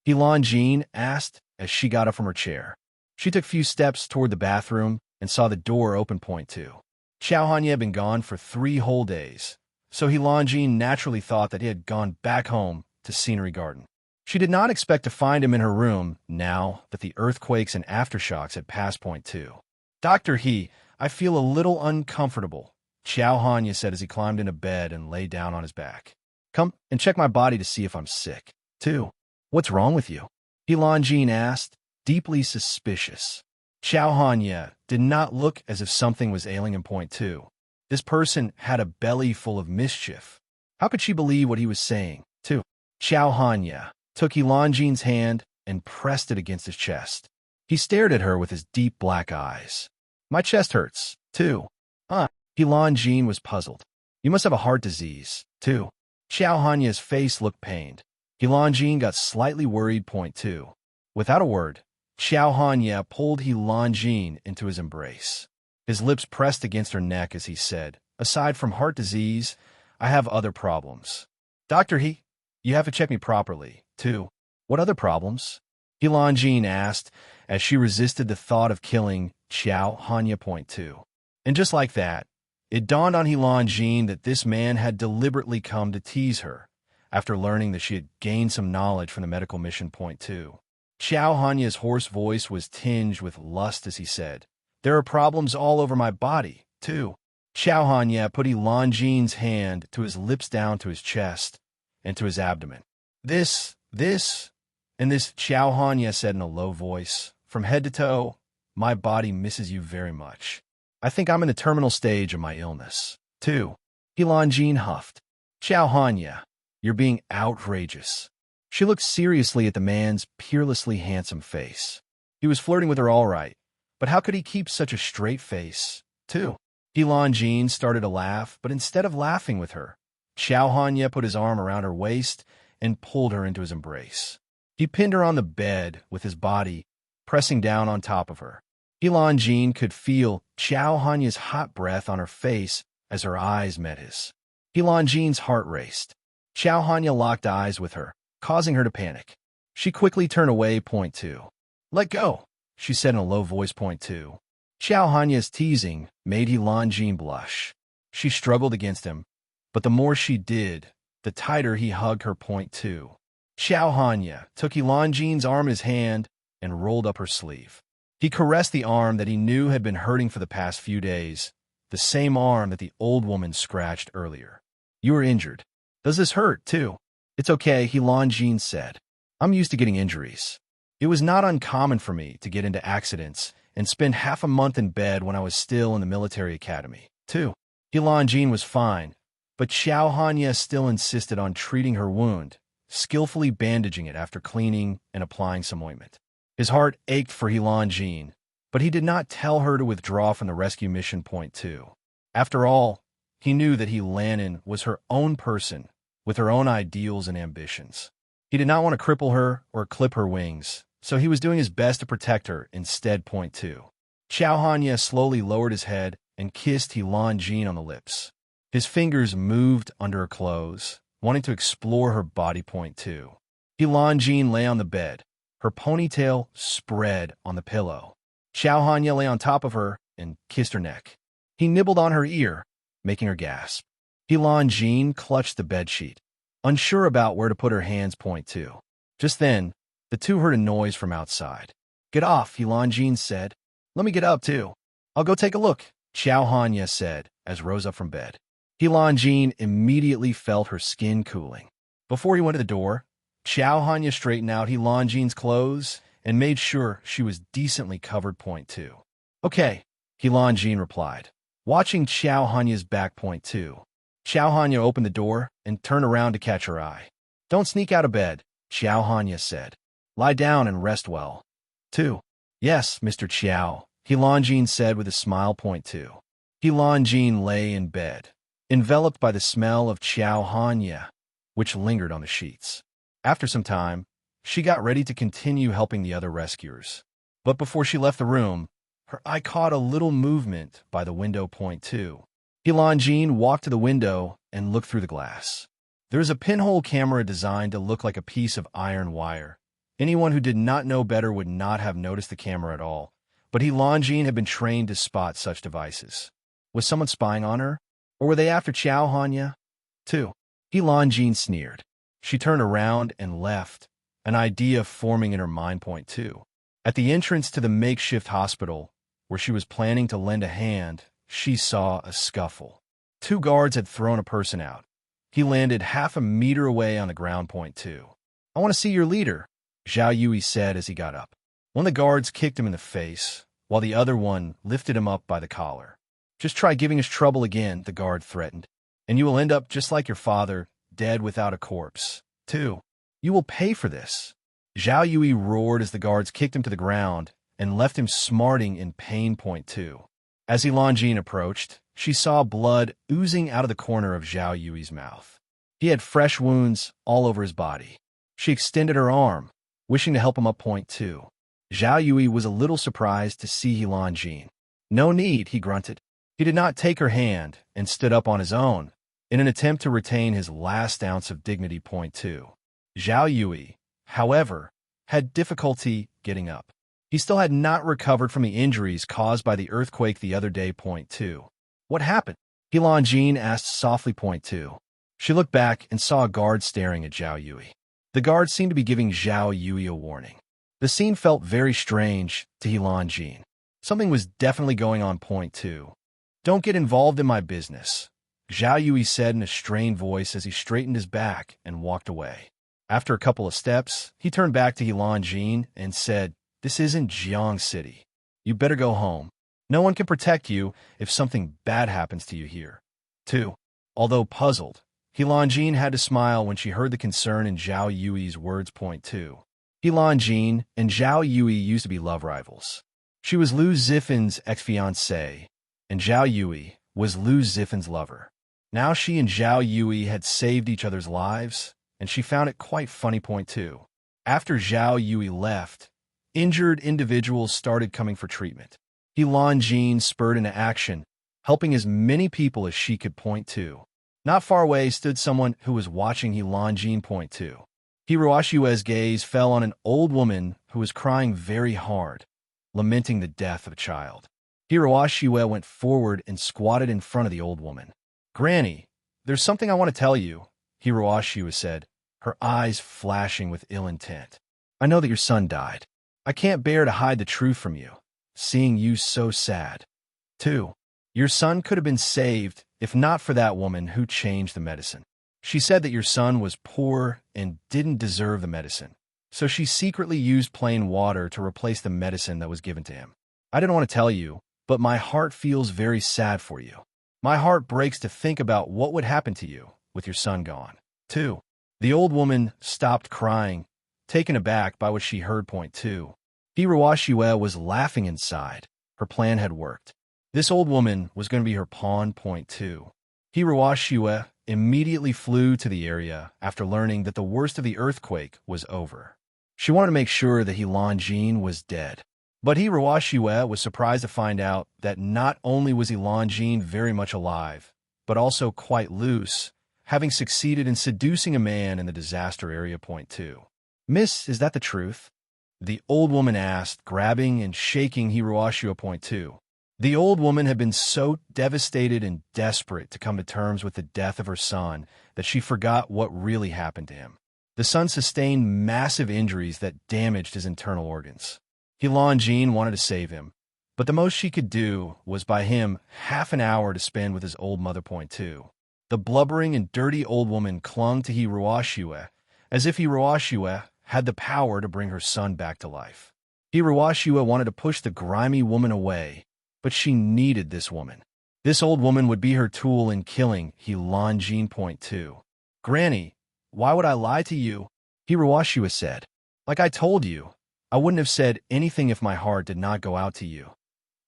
Jean asked as she got up from her chair. She took a few steps toward the bathroom and saw the door open. Point two. Chow Hanya had been gone for 3 whole days, so Jean naturally thought that he had gone back home to Scenery Garden. She did not expect to find him in her room now that the earthquakes and aftershocks had passed. Point two. Dr. He, I feel a little uncomfortable, Chow Hanya said as he climbed into bed and lay down on his back. Come and check my body to see if I'm sick, too. What's wrong with you? Jean asked, deeply suspicious. Xiao Hanya did not look as if something was ailing him. Point two. This person had a belly full of mischief. How could she believe what he was saying? 2. Xiao Hanya took Yilanjin's hand and pressed it against his chest. He stared at her with his deep black eyes. My chest hurts. 2. Yilanjin was puzzled. You must have a heart disease. 2. Xiao Hanya's face looked pained. Yilanjin got slightly worried. Point 2. Without a word, Xiao Hanya pulled Yilanjin into his embrace. His lips pressed against her neck as he said, aside from heart disease, I have other problems. Dr. You have to check me properly. 2. What other problems? Yilanjin asked as she resisted the thought of killing Xiao Hanya. Point 2. And just like that, it dawned on Yilanjin that this man had deliberately come to tease her, after learning that she had gained some knowledge from the medical mission. Point 2. Xiao Hanya's hoarse voice was tinged with lust as he said, there are problems all over my body, too. Xiao Hanya put Yilanjin's hand to his lips down to his chest and to his abdomen. This, and this, Xiao Hanya said in a low voice, from head to toe, my body misses you very much. I think I'm in the terminal stage of my illness. 2. Yilanjin huffed. Xiao Hanya, you're being outrageous. She looked seriously at the man's peerlessly handsome face. He was flirting with her all right, but how could he keep such a straight face? 2. Yilanjin started to laugh, but instead of laughing with her, Xiao Hanya put his arm around her waist and pulled her into his embrace. He pinned her on the bed with his body, pressing down on top of her. Yilanjin could feel Xiao Hanya's hot breath on her face as her eyes met his. Yilanjin's heart raced. Xiao Hanya locked eyes with her, causing her to panic. She quickly turned away. Point 2. Let go, she said in a low voice. Point 2. Xiao Hanya's teasing made Yilanjin blush. She struggled against him, but the more she did, the tighter he hugged her. Point 2. Xiao Hanya took Yilanjin's arm in his hand and rolled up her sleeve. He caressed the arm that he knew had been hurting for the past few days, the same arm that the old woman scratched earlier. You were injured. Does this hurt, too? It's okay, Yilanjin said. I'm used to getting injuries. It was not uncommon for me to get into accidents and spend half a month in bed when I was still in the military academy, too. Yilanjin was fine, but Xiao Hanya still insisted on treating her wound, skillfully bandaging it after cleaning and applying some ointment. His heart ached for Yilanjin, but he did not tell her to withdraw from the rescue mission. Point 2. After all, he knew that Yilanjin was her own person, with her own ideals and ambitions. He did not want to cripple her or clip her wings, so he was doing his best to protect her instead. Point 2. Xiao Hanya slowly lowered his head and kissed Yilanjin on the lips. His fingers moved under her clothes, wanting to explore her body. Point 2. Yilanjin lay on the bed, her ponytail spread on the pillow. Xiao Hanya lay on top of her and kissed her neck. He nibbled on her ear, making her gasp. Yilanjin clutched the bedsheet, unsure about where to put her hands. Point 2. Just then, the two heard a noise from outside. Get off, Yilanjin said. Let me get up, too. I'll go take a look, Xiao Hanya said as rose up from bed. Yilanjin immediately felt her skin cooling. Before he went to the door, Xiao Hanya straightened out Yilanjin's clothes and made sure she was decently covered. Point 2. Okay, Yilanjin replied, watching Xiao Hanya's back. Point 2. Xiao Hanya opened the door and turned around to catch her eye. Don't sneak out of bed, Xiao Hanya said. Lie down and rest well. 2. Yes, Mr. Xiao, Yilanjin said with a smile. Point 2. Yilanjin lay in bed, enveloped by the smell of Xiao Hanya, which lingered on the sheets. After some time, she got ready to continue helping the other rescuers. But before she left the room, her eye caught a little movement by the window. Point 2. Yilanjin walked to the window and looked through the glass. There is a pinhole camera designed to look like a piece of iron wire. Anyone who did not know better would not have noticed the camera at all, but Yilanjin had been trained to spot such devices. Was someone spying on her? Or were they after Xiao Hanya? 2. Yilanjin sneered. She turned around and left, an idea forming in her mind. Point 2. At the entrance to the makeshift hospital, where she was planning to lend a hand, she saw a scuffle. 2 guards had thrown a person out. He landed half a meter away on the ground. Point 2. I want to see your leader, Zhao Yui said as he got up. One of the guards kicked him in the face, while the other one lifted him up by the collar. Just try giving us trouble again, the guard threatened, and you will end up just like your father, dead without a corpse. 2. You will pay for this. Zhao Yui roared as the guards kicked him to the ground and left him smarting in pain. 2. As Elanjin approached, she saw blood oozing out of the corner of Zhao Yui's mouth. He had fresh wounds all over his body. She extended her arm, wishing to help him up. 2. Zhao Yui was a little surprised to see Elanjin. No need, he grunted. He did not take her hand and stood up on his own in an attempt to retain his last ounce of dignity. 2. Zhao Yui, however, had difficulty getting up. He still had not recovered from the injuries caused by the earthquake the other day. 2. What happened? Elanjin asked softly. 2. She looked back and saw a guard staring at Zhao Yui. The guard seemed to be giving Zhao Yui a warning. The scene felt very strange to Elanjin. Something was definitely going on. 2. Don't get involved in my business, Zhao Yui said in a strained voice as he straightened his back and walked away. After a couple of steps, he turned back to Elanjin and said, "This isn't Jiang City. You better go home. No one can protect you if something bad happens to you here." 2. Although puzzled, Elanjin had to smile when she heard the concern in Zhao Yui's words. 2. Elanjin and Zhao Yui used to be love rivals. She was Lu Zifin's ex-fiancée, and Zhao Yui was Lu Zifin's lover. Now she and Zhao Yui had saved each other's lives, and she found it quite funny. 2. After Zhao Yui left, injured individuals started coming for treatment. Elanjin spurred into action, helping as many people as she could. 2. Not far away stood someone who was watching Elanjin. 2. Hiroashiue's gaze fell on an old woman who was crying very hard, lamenting the death of a child. Hiroashue went forward and squatted in front of the old woman. "Granny, there's something I want to tell you," Hiroashue said, her eyes flashing with ill intent. "I know that your son died. I can't bear to hide the truth from you, seeing you so sad. 2. Your son could have been saved if not for that woman who changed the medicine. She said that your son was poor and didn't deserve the medicine, so she secretly used plain water to replace the medicine that was given to him. I didn't want to tell you, but my heart feels very sad for you. My heart breaks to think about what would happen to you with your son gone." 2. The old woman stopped crying, taken aback by what she heard. 2. Hiroashue was laughing inside. Her plan had worked. This old woman was going to be her pawn. 2. Hiroashue immediately flew to the area after learning that the worst of the earthquake was over. She wanted to make sure that Elanjin was dead. But Hiroashue was surprised to find out that not only was Elanjin very much alive, but also quite loose, having succeeded in seducing a man in the disaster area. 2. "Miss, is that the truth?" the old woman asked, grabbing and shaking Hiroashue. 2. The old woman had been so devastated and desperate to come to terms with the death of her son that she forgot what really happened to him. The son sustained massive injuries that damaged his internal organs. Elanjin wanted to save him, but the most she could do was buy him half an hour to spend with his old mother. 2. The blubbering and dirty old woman clung to Hiroashue as if Hiroashue had the power to bring her son back to life. Hiroashue wanted to push the grimy woman away, but she needed this woman. This old woman would be her tool in killing Elanjin. 2. "Granny, why would I lie to you?" Hiroashue said. "Like I told you, I wouldn't have said anything if my heart did not go out to you."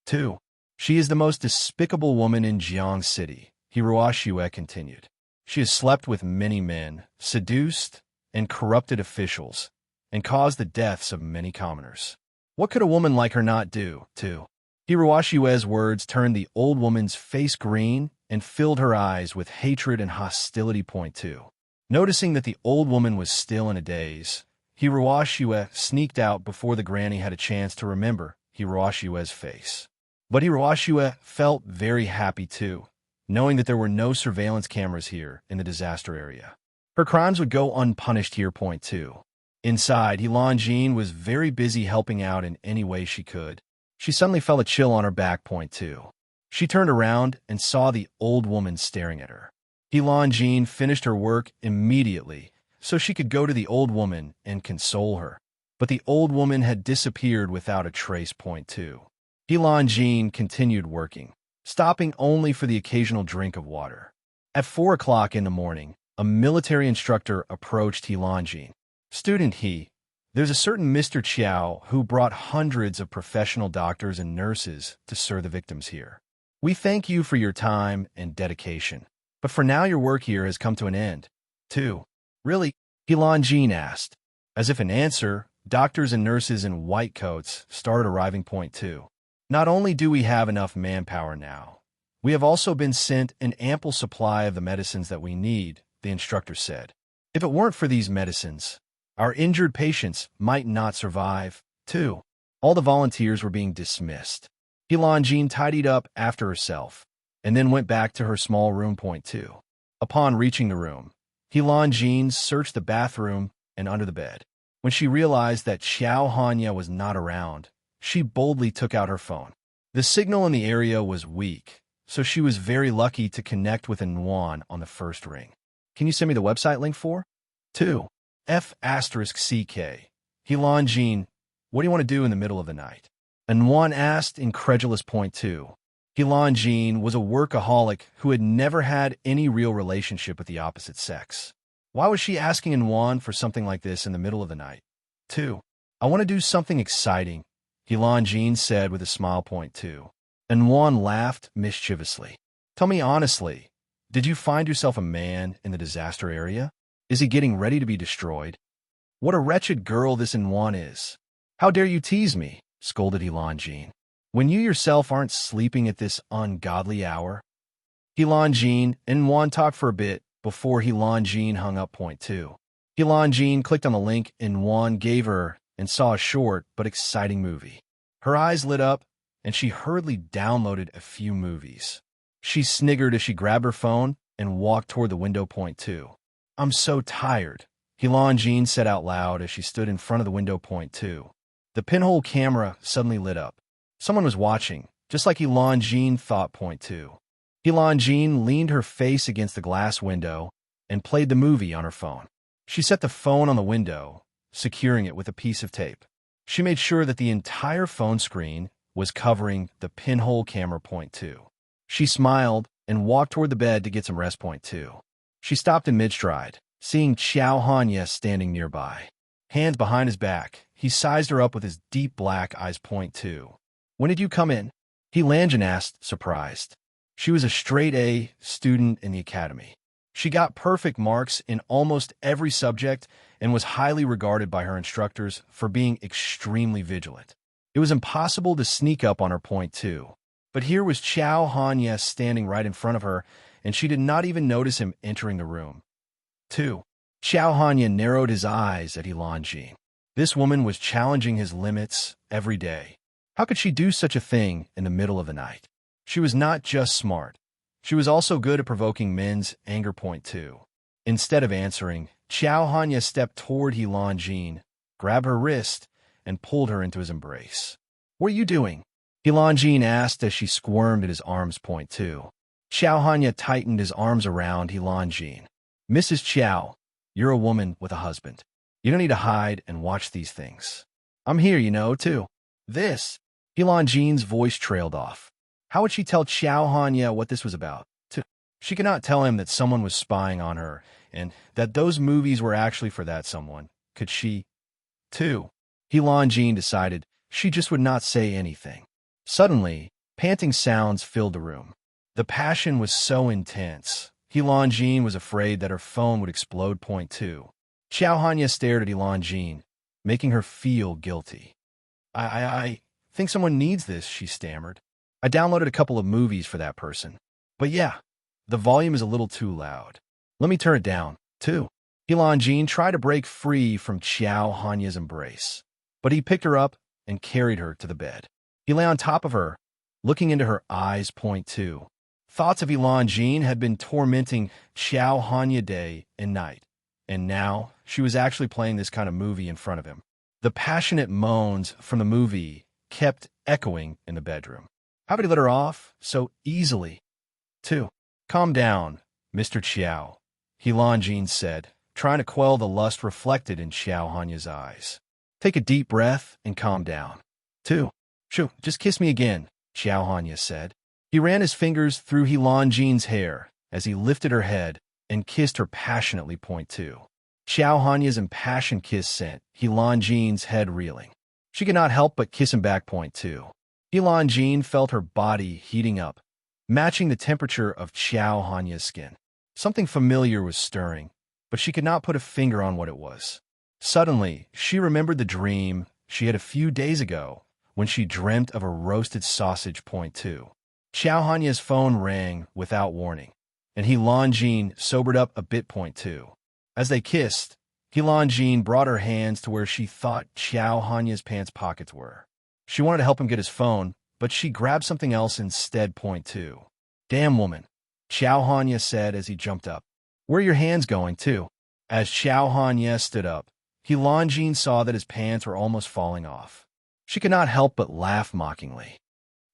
2. She is the most despicable woman in Jiang City, Hiroashue continued. She has slept with many men, seduced and corrupted officials, and caused the deaths of many commoners. What could a woman like her not do, too? Hiroashue's words turned the old woman's face green and filled her eyes with hatred and hostility. 2. Noticing that the old woman was still in a daze, Hiroashue sneaked out before the granny had a chance to remember Hiroashue's face. But Hiroashue felt very happy too, knowing that there were no surveillance cameras here in the disaster area. Her crimes would go unpunished here. 2. Inside, Elanjin was very busy helping out in any way she could. She suddenly felt a chill on her back. 2. She turned around and saw the old woman staring at her. Elanjin finished her work immediately so she could go to the old woman and console her. But the old woman had disappeared without a trace. 2. Helan continued working, stopping only for the occasional drink of water. At 4 o'clock in the morning, a military instructor approached Helan. Student he, there's a certain Mr. Chiao who brought hundreds of professional doctors and nurses to serve the victims here. We thank you for your time and dedication, but for now your work here has come to an end. 2. Really? Helan asked. As if in answer, doctors and nurses in white coats started arriving. Point 2. Not only do we have enough manpower now, we have also been sent an ample supply of the medicines that we need, the instructor said. If it weren't for these medicines, our injured patients might not survive. 2. All the volunteers were being dismissed. Helan tidied up after herself, and then went back to her small room. Point 2. Upon reaching the room, Helan searched the bathroom and under the bed. When she realized that Xiao Hanya was not around, she boldly took out her phone. The signal in the area was weak, so she was very lucky to connect with Nguyen on the first ring. Can you send me the website link for? 2. F***CK. Helan, what do you want to do in the middle of the night? Nguyen asked, incredulous. Point 2. Helan was a workaholic who had never had any real relationship with the opposite sex. Why was she asking Nguyen for something like this in the middle of the night? 2. I want to do something exciting, Helan said with a smile. Point 2. Nguyen laughed mischievously. Tell me honestly, did you find yourself a man in the disaster area? Is he getting ready to be destroyed? What a wretched girl this Nguyen is. How dare you tease me, scolded Helan, when you yourself aren't sleeping at this ungodly hour? Helan and Nguyen talked for a bit before Helan hung up. Point 2. Helan clicked on the link Nguyen gave her and saw a short but exciting movie. Her eyes lit up, and she hurriedly downloaded a few movies. She sniggered as she grabbed her phone and walked toward the window. Point 2. I'm so tired, Helan said out loud as she stood in front of the window. Point 2. The pinhole camera suddenly lit up. Someone was watching, just like Helan thought. Point 2. Helan leaned her face against the glass window and played the movie on her phone. She set the phone on the window, securing it with a piece of tape. She made sure that the entire phone screen was covering the pinhole camera. Point 2. She smiled and walked toward the bed to get some rest. Point 2. She stopped in mid-stride, seeing Xiao Hanya standing nearby. Hands behind his back, he sized her up with his deep black eyes. Point 2. When did you come in? Helan asked, surprised. She was a straight-A student in the academy. She got perfect marks in almost every subject and was highly regarded by her instructors for being extremely vigilant. It was impossible to sneak up on her. Point 2. But here was Xiao Hanya standing right in front of her, and she did not even notice him entering the room. 2. Xiao Hanya narrowed his eyes at Helan. This woman was challenging his limits every day. How could she do such a thing in the middle of the night? She was not just smart. She was also good at provoking men's anger. Point 2. Instead of answering, Xiao Hanya stepped toward Helan, grabbed her wrist, and pulled her into his embrace. What are you doing? Helan asked as she squirmed at his arms. Point 2. Xiao Hanya tightened his arms around Helan. Mrs. Chiao, you're a woman with a husband. You don't need to hide and watch these things. I'm here, too. This. Helan's voice trailed off. How would she tell Xiao Hanya what this was about? 2. She could not tell him that someone was spying on her and that those movies were actually for that someone, could she? 2. Helan decided she just would not say anything. Suddenly, panting sounds filled the room. The passion was so intense, Helan was afraid that her phone would explode. Point 2. Xiao Hanya stared at Helan, making her feel guilty. I think someone needs this, she stammered. I downloaded a couple of movies for that person. But yeah, the volume is a little too loud. Let me turn it down, too. Helan tried to break free from Xiao Hanya's embrace, but he picked her up and carried her to the bed. He lay on top of her, looking into her eyes. Point 2. Thoughts of Helan had been tormenting Xiao Hanya day and night, and now she was actually playing this kind of movie in front of him. The passionate moans from the movie kept echoing in the bedroom. How could he let her off so easily? 2. Calm down, Mr. Chiao, Helan said, trying to quell the lust reflected in Xiao Hanya's eyes. Take a deep breath and calm down. 2. Shoo, just kiss me again, Xiao Hanya said. He ran his fingers through He Lanjin's hair as he lifted her head and kissed her passionately. Point two. Xiao Hanya's impassioned kiss sent He Lanjin's head reeling. She could not help but kiss him back. Point two. He Lanjin felt her body heating up, matching the temperature of Xiao Hanya's skin. Something familiar was stirring, but she could not put a finger on what it was. Suddenly, she remembered the dream she had a few days ago when she dreamt of a roasted sausage. Point two. Xiao Hanya's phone rang without warning, and He Lanjin sobered up a bit. Point two. As they kissed, He Lanjin brought her hands to where she thought Xiao Hanya's pants pockets were. She wanted to help him get his phone, but she grabbed something else instead. Point two. Damn woman, Xiao Hanya said as he jumped up. Where are your hands going to? As Xiao Hanya stood up, He Lanjin saw that his pants were almost falling off. She could not help but laugh mockingly.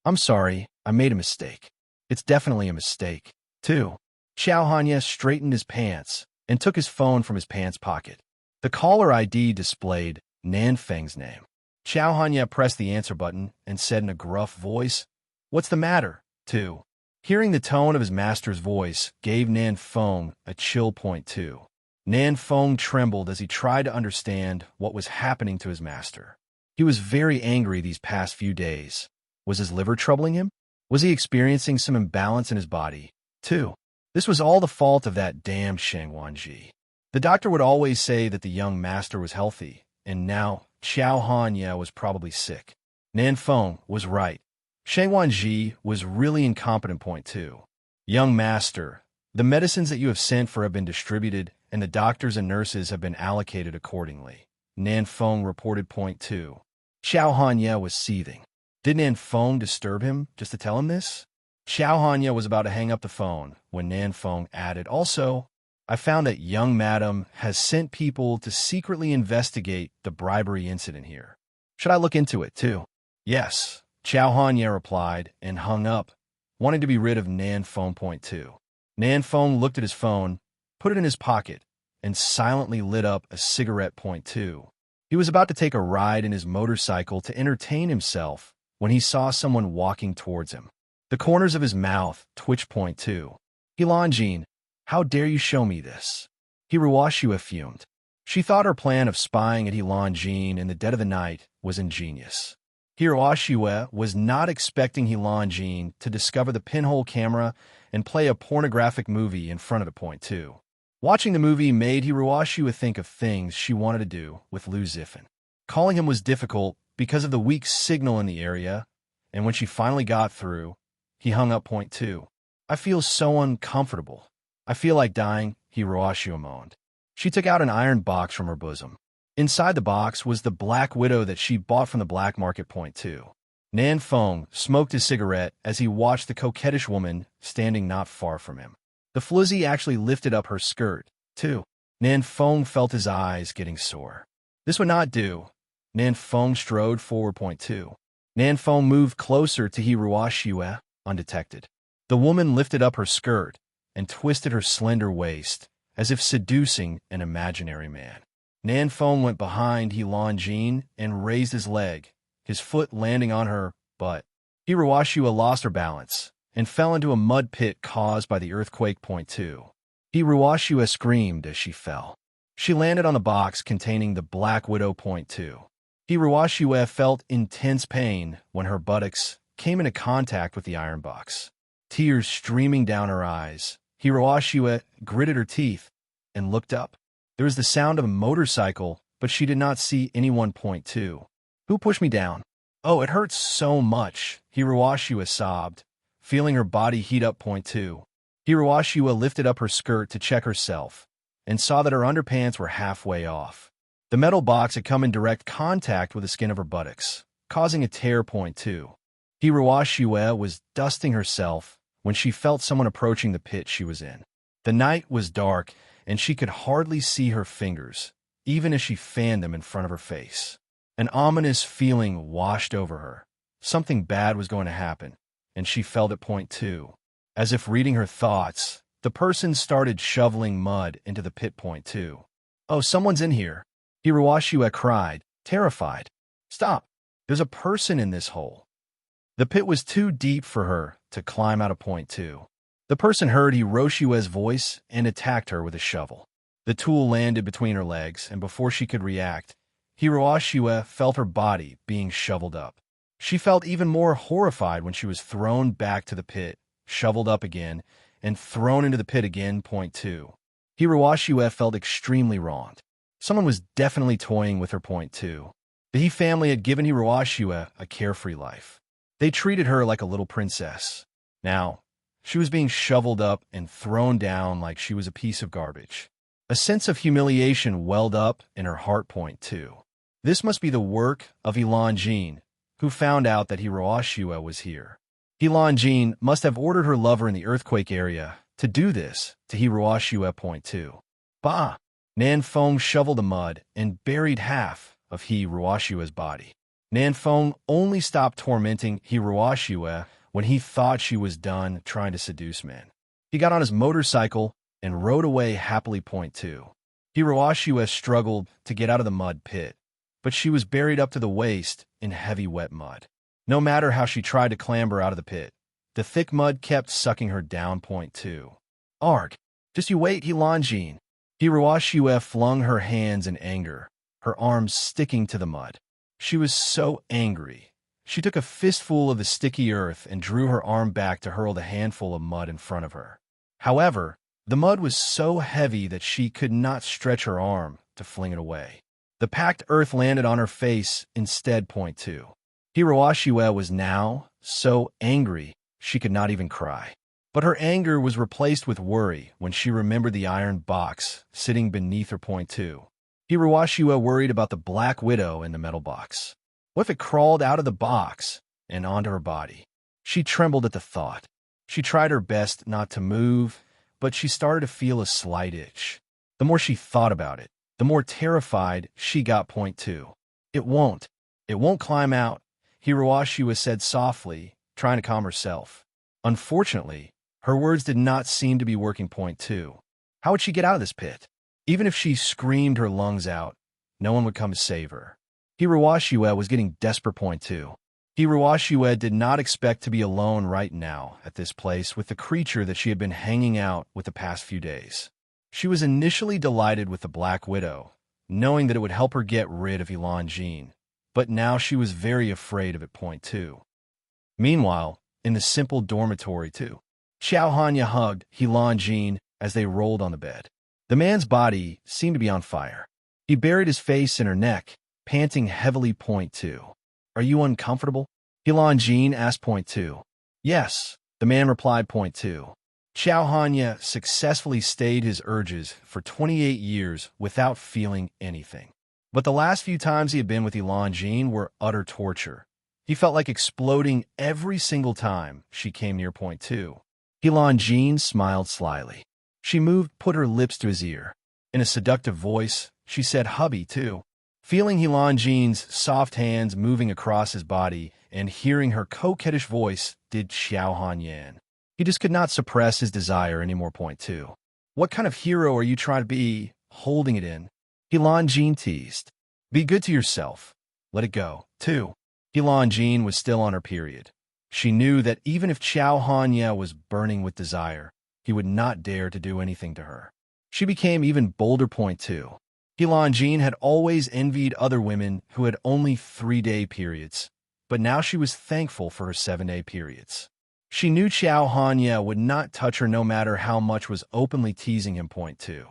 I'm sorry, I made a mistake. It's definitely a mistake, too. Xiao Hanya straightened his pants and took his phone from his pants pocket. The caller ID displayed Nan Feng's name. Xiao Hanya pressed the answer button and said in a gruff voice, "What's the matter, too?" Hearing the tone of his master's voice gave Nan Feng a chill. Point two. Nan Feng trembled as he tried to understand what was happening to his master. He was very angry these past few days. Was his liver troubling him? Was he experiencing some imbalance in his body, too? This was all the fault of that damned Shang Wanji. The doctor would always say that the young master was healthy, and now Xiao Hanya was probably sick. Nan Feng was right. Shang Wanji was really incompetent. Point two. Young master, the medicines that you have sent for have been distributed, and the doctors and nurses have been allocated accordingly, Nan Feng reported. Point two. Xiao Hanya was seething. Did Nan Feng disturb him just to tell him this? Xiao Hanya was about to hang up the phone when Nan Feng added, "Also, I found that young madam has sent people to secretly investigate the bribery incident here. Should I look into it, too?" "Yes," Xiao Hanya replied and hung up, wanting to be rid of Nan Feng. Point two. Nan Feng looked at his phone, put it in his pocket, and silently lit up a cigarette. Point two. He was about to take a ride in his motorcycle to entertain himself when he saw someone walking towards him. The corners of his mouth twitched. Point two. He Lanjin, how dare you show me this? Hiruashua fumed. She thought her plan of spying at He Lanjin in the dead of the night was ingenious. Hiruashua was not expecting He Lanjin to discover the pinhole camera and play a pornographic movie in front of it. Point two. Watching the movie made Hiruashua think of things she wanted to do with Lu Zifen. Calling him was difficult because of the weak signal in the area, and when she finally got through, he hung up. Point two. I feel so uncomfortable. I feel like dying, Hiruashua moaned. She took out an iron box from her bosom. Inside the box was the Black Widow that she bought from the black market. Point two. Nan Feng smoked his cigarette as he watched the coquettish woman standing not far from him. The flizzy actually lifted up her skirt, too. Nan Feng felt his eyes getting sore. This would not do. Nan Feng strode forward. Point two. Nan Feng moved closer to Hiruashua, undetected. The woman lifted up her skirt and twisted her slender waist, as if seducing an imaginary man. Nan Feng went behind He Lanjin and raised his leg, his foot landing on her butt. Hiruashua lost her balance and fell into a mud pit caused by the earthquake. Point two. Hiruashua screamed as she fell. She landed on the box containing the Black Widow. Point two. Hiruashua felt intense pain when her buttocks came into contact with the iron box. Tears streaming down her eyes, Hiruashua gritted her teeth and looked up. There was the sound of a motorcycle, but she did not see anyone. Point two. Who pushed me down? Oh, it hurts so much, Hiruashua sobbed, feeling her body heat up. Point two. Hiruashua lifted up her skirt to check herself and saw that her underpants were halfway off. The metal box had come in direct contact with the skin of her buttocks, causing a tear. Point two. Hiruashua was dusting herself when she felt someone approaching the pit she was in. The night was dark, and she could hardly see her fingers, even as she fanned them in front of her face. An ominous feeling washed over her. Something bad was going to happen, and she felt it. Point two. As if reading her thoughts, the person started shoveling mud into the pit. Point two. Oh, someone's in here, Hiruashua cried, terrified. Stop. There's a person in this hole. The pit was too deep for her to climb out of point two. The person heard Hiroshiue's voice and attacked her with a shovel. The tool landed between her legs, and before she could react, Hiroshue felt her body being shoveled up. She felt even more horrified when she was thrown back to the pit, shoveled up again, and thrown into the pit again, point two. Hiroshue felt extremely wronged. Someone was definitely toying with her, point two. The He family had given Hiroshue a carefree life. They treated her like a little princess. Now, she was being shoveled up and thrown down like she was a piece of garbage. A sense of humiliation welled up in her heart, point two. This must be the work of Ilan, who found out that Hiroshue was here. Ilan must have ordered her lover in the earthquake area to do this to Hiroshue, point two. Bah! Nanfeng shoveled the mud and buried half of Hiroshue's body. Nanfeng only stopped tormenting Hiroshue when he thought she was done trying to seduce men. He got on his motorcycle and rode away happily, point two. Hiroshue struggled to get out of the mud pit, but she was buried up to the waist in heavy wet mud. No matter how she tried to clamber out of the pit, the thick mud kept sucking her down, point two. Arg! Just you wait, Ilan. Hiroshue flung her hands in anger, her arms sticking to the mud. She was so angry. She took a fistful of the sticky earth and drew her arm back to hurl the handful of mud in front of her. However, the mud was so heavy that she could not stretch her arm to fling it away. The packed earth landed on her face instead, point two. Hiroshue was now so angry she could not even cry. But her anger was replaced with worry when she remembered the iron box sitting beneath her, point two. Hiroshue worried about the Black Widow in the metal box. What if it crawled out of the box and onto her body? She trembled at the thought. She tried her best not to move, but she started to feel a slight itch. The more she thought about it, the more terrified she got, point two. It won't climb out, Hiroshue said softly, trying to calm herself. Unfortunately, her words did not seem to be working, point two. How would she get out of this pit? Even if she screamed her lungs out, no one would come to save her. Hiroshue was getting desperate, point two. Hiroshue did not expect to be alone right now at this place with the creature that she had been hanging out with the past few days. She was initially delighted with the Black Widow, knowing that it would help her get rid of Ilan, but now she was very afraid of it, point two. Meanwhile, in the simple dormitory too, Xiao Hanya hugged Ilan as they rolled on the bed. The man's body seemed to be on fire. He buried his face in her neck, panting heavily, point two. Are you uncomfortable? Ilan asked, point two. Yes, the man replied, point two. Xiao Hanya successfully stayed his urges for 28 years without feeling anything. But the last few times he had been with Ilan were utter torture. He felt like exploding every single time she came near, point two. Ilan smiled slyly. She put her lips to his ear. In a seductive voice, she said, hubby, too. Feeling Ilan soft hands moving across his body and hearing her coquettish voice did Xiao Hanyan. He just could not suppress his desire anymore, point two. What kind of hero are you trying to be, holding it in? Ilan teased. Be good to yourself. Let it go, too. Ilan was still on her period. She knew that even if Xiao Hanya was burning with desire, he would not dare to do anything to her. She became even bolder, point two. Ilan had always envied other women who had only 3-day periods, but now she was thankful for her 7-day periods. She knew Xiao Hanya would not touch her no matter how much was openly teasing him, point two.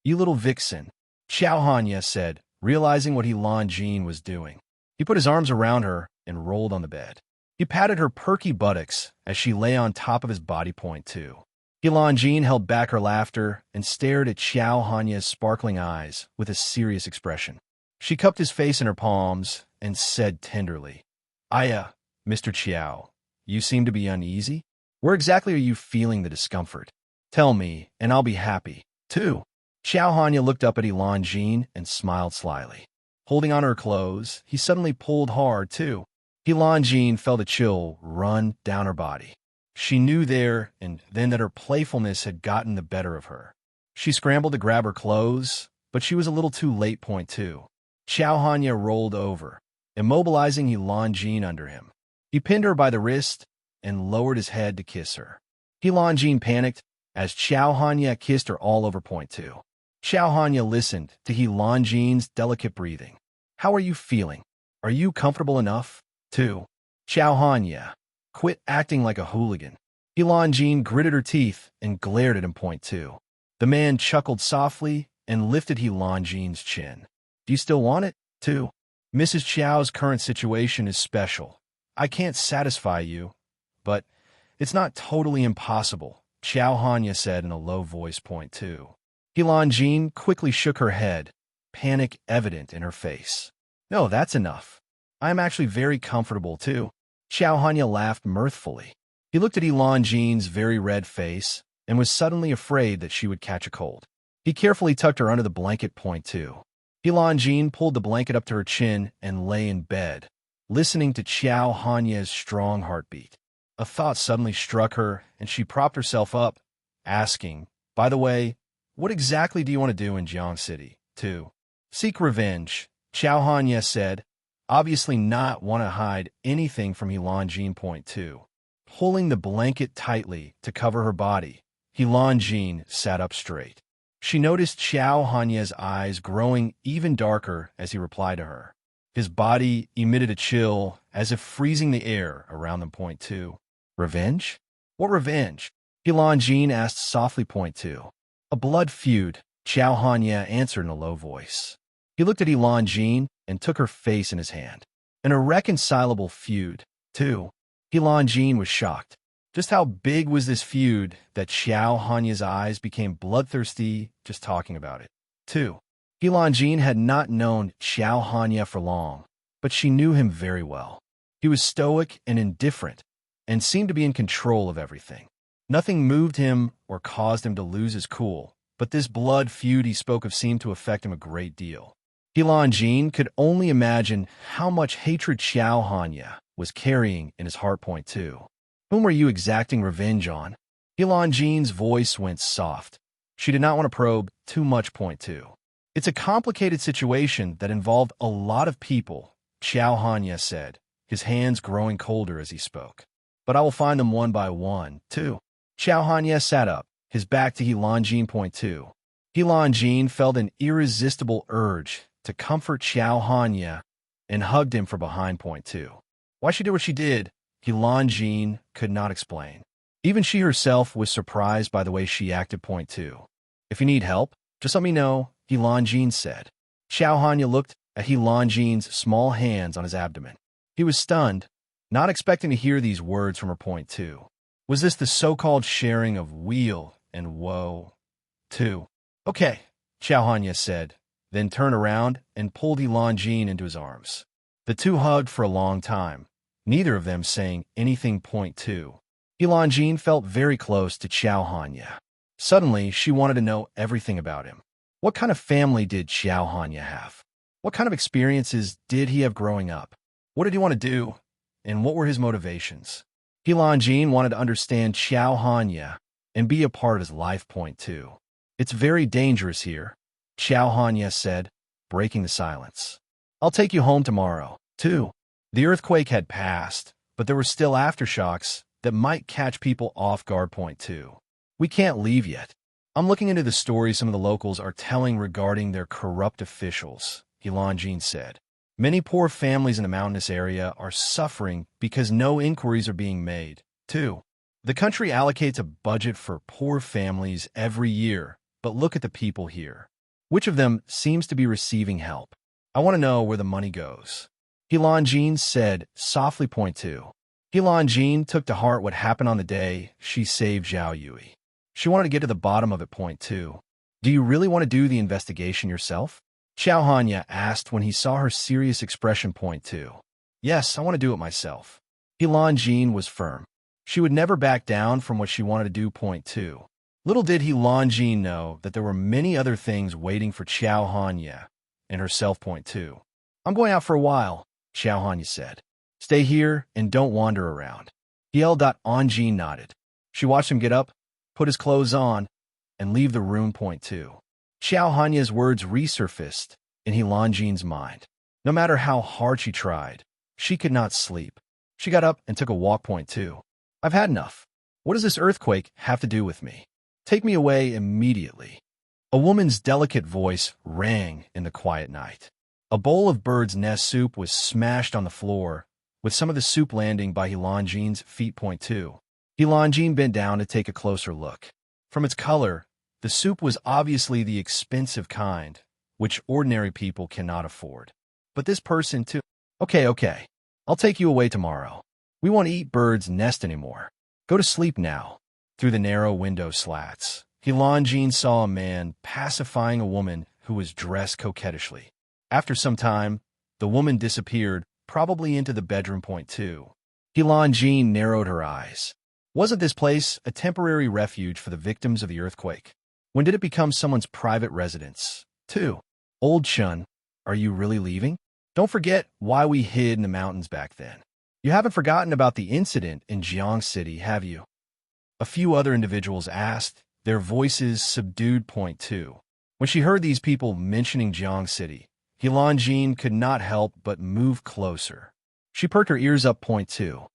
You little vixen, Xiao Hanya said, realizing what Ilan was doing. He put his arms around her and rolled on the bed. He patted her perky buttocks as she lay on top of his body, point two. Ilan held back her laughter and stared at Xiao Hanya's sparkling eyes with a serious expression. She cupped his face in her palms and said tenderly, Aya, Mr. Xiao, you seem to be uneasy? Where exactly are you feeling the discomfort? Tell me, and I'll be happy, too. Xiao Hanya looked up at Ilan and smiled slyly. Holding on her clothes, he suddenly pulled hard, too. Ilan felt a chill run down her body. She knew there and then that her playfulness had gotten the better of her. She scrambled to grab her clothes, but she was a little too late, point two. Xiao Hanya rolled over, immobilizing Ilan under him. He pinned her by the wrist and lowered his head to kiss her. Helanjin panicked as Xiao Hanya kissed her all over point two. Xiao Hanya listened to Helanjin's delicate breathing. How are you feeling? Are you comfortable enough? 2. Xiao Hanya. Quit acting like a hooligan. Helanjin gritted her teeth and glared at him point two. The man chuckled softly and lifted Helanjin's chin. Do you still want it? 2. Mrs. Xiao's current situation is special. I can't satisfy you, but it's not totally impossible, Xiao Hanya said in a low voice point two. Helanjin quickly shook her head, panic evident in her face. No, that's enough. I am actually very comfortable too. Xiao Hanya laughed mirthfully. He looked at Helanjin's very red face and was suddenly afraid that she would catch a cold. He carefully tucked her under the blanket point two. Helanjin pulled the blanket up to her chin and lay in bed, listening to Xiao Hanya's strong heartbeat. A thought suddenly struck her, and she propped herself up, asking, by the way, what exactly do you want to do in Jiang City? 2. Seek revenge, Xiao Hanya said, obviously not want to hide anything from Helanjin point two. Pulling the blanket tightly to cover her body, Helanjin sat up straight. She noticed Xiao Hanya's eyes growing even darker as he replied to her. His body emitted a chill, as if freezing the air around them point two. Revenge? What revenge? Helanjin asked softly point two. A blood feud, Xiao Hanya answered in a low voice. He looked at Helanjin and took her face in his hand. An irreconcilable feud, too. Helanjin was shocked. Just how big was this feud that Xiao Hanya's eyes became bloodthirsty just talking about it? 2. Helanjin had not known Xiao Hanya for long, but she knew him very well. He was stoic and indifferent, and seemed to be in control of everything. Nothing moved him or caused him to lose his cool, but this blood feud he spoke of seemed to affect him a great deal. Helanjin could only imagine how much hatred Xiao Hanya was carrying in his heart point two. Whom were you exacting revenge on? Helanjin's voice went soft. She did not want to probe too much point two. It's a complicated situation that involved a lot of people, Xiao Hanya said, his hands growing colder as he spoke. But I will find them one by one, too. Xiao Hanya sat up, his back to Helanjin point two. Helanjin felt an irresistible urge to comfort Xiao Hanya and hugged him from behind point two. Why she did what she did, Helanjin could not explain. Even she herself was surprised by the way she acted point two. If you need help, just let me know, Helanjin said. Xiao Hanya looked at Helanjin's small hands on his abdomen. He was stunned, not expecting to hear these words from her point two. Was this the so-called sharing of weal and woe? 2. Okay, Xiao Hanya said, then turned around and pulled Helanjin into his arms. The two hugged for a long time, neither of them saying anything point two. Helanjin felt very close to Xiao Hanya. Suddenly, she wanted to know everything about him. What kind of family did Xiao Hanya have? What kind of experiences did he have growing up? What did he want to do? And what were his motivations? Helanjin wanted to understand Xiao Hanya and be a part of his life point two. It's very dangerous here, Xiao Hanya said, breaking the silence. I'll take you home tomorrow, too. The earthquake had passed, but there were still aftershocks that might catch people off guard point two. We can't leave yet. I'm looking into the stories some of the locals are telling regarding their corrupt officials, Helanjin said. Many poor families in the mountainous area are suffering because no inquiries are being made, too. The country allocates a budget for poor families every year, but look at the people here. Which of them seems to be receiving help? I want to know where the money goes. Helanjin said, softly point two. Helanjin took to heart what happened on the day she saved Zhao Yui. She wanted to get to the bottom of it point two. Do you really want to do the investigation yourself? Xiao Hanya asked when he saw her serious expression point two. Yes, I want to do it myself. Helanjin was firm. She would never back down from what she wanted to do point two. Little did Helanjin know that there were many other things waiting for Xiao Hanya and herself point two. I'm going out for a while, Xiao Hanya said. Stay here and don't wander around. Anjin nodded. She watched him get up, put his clothes on, and leave the room point two. Xiao Hanya's words resurfaced in Helanjin's mind. No matter how hard she tried, she could not sleep. She got up and took a walk. Point two. I've had enough. What does this earthquake have to do with me? Take me away immediately. A woman's delicate voice rang in the quiet night. A bowl of bird's nest soup was smashed on the floor, with some of the soup landing by Helanjine's feet. Point two. Helanjine bent down to take a closer look. From its color, the soup was obviously the expensive kind, which ordinary people cannot afford. But this person too. Okay. I'll take you away tomorrow. We won't eat bird's nest anymore. Go to sleep now. Through the narrow window slats, Helanjine saw a man pacifying a woman who was dressed coquettishly. After some time, the woman disappeared, probably into the bedroom. Point two. Helanjine narrowed her eyes. Wasn't this place a temporary refuge for the victims of the earthquake? When did it become someone's private residence? 2. Old Chun, are you really leaving? Don't forget why we hid in the mountains back then. You haven't forgotten about the incident in Jiang City, have you? A few other individuals asked, their voices subdued. Point two. When she heard these people mentioning Jiang City, Helanjine could not help but move closer. She perked her ears up. Point two.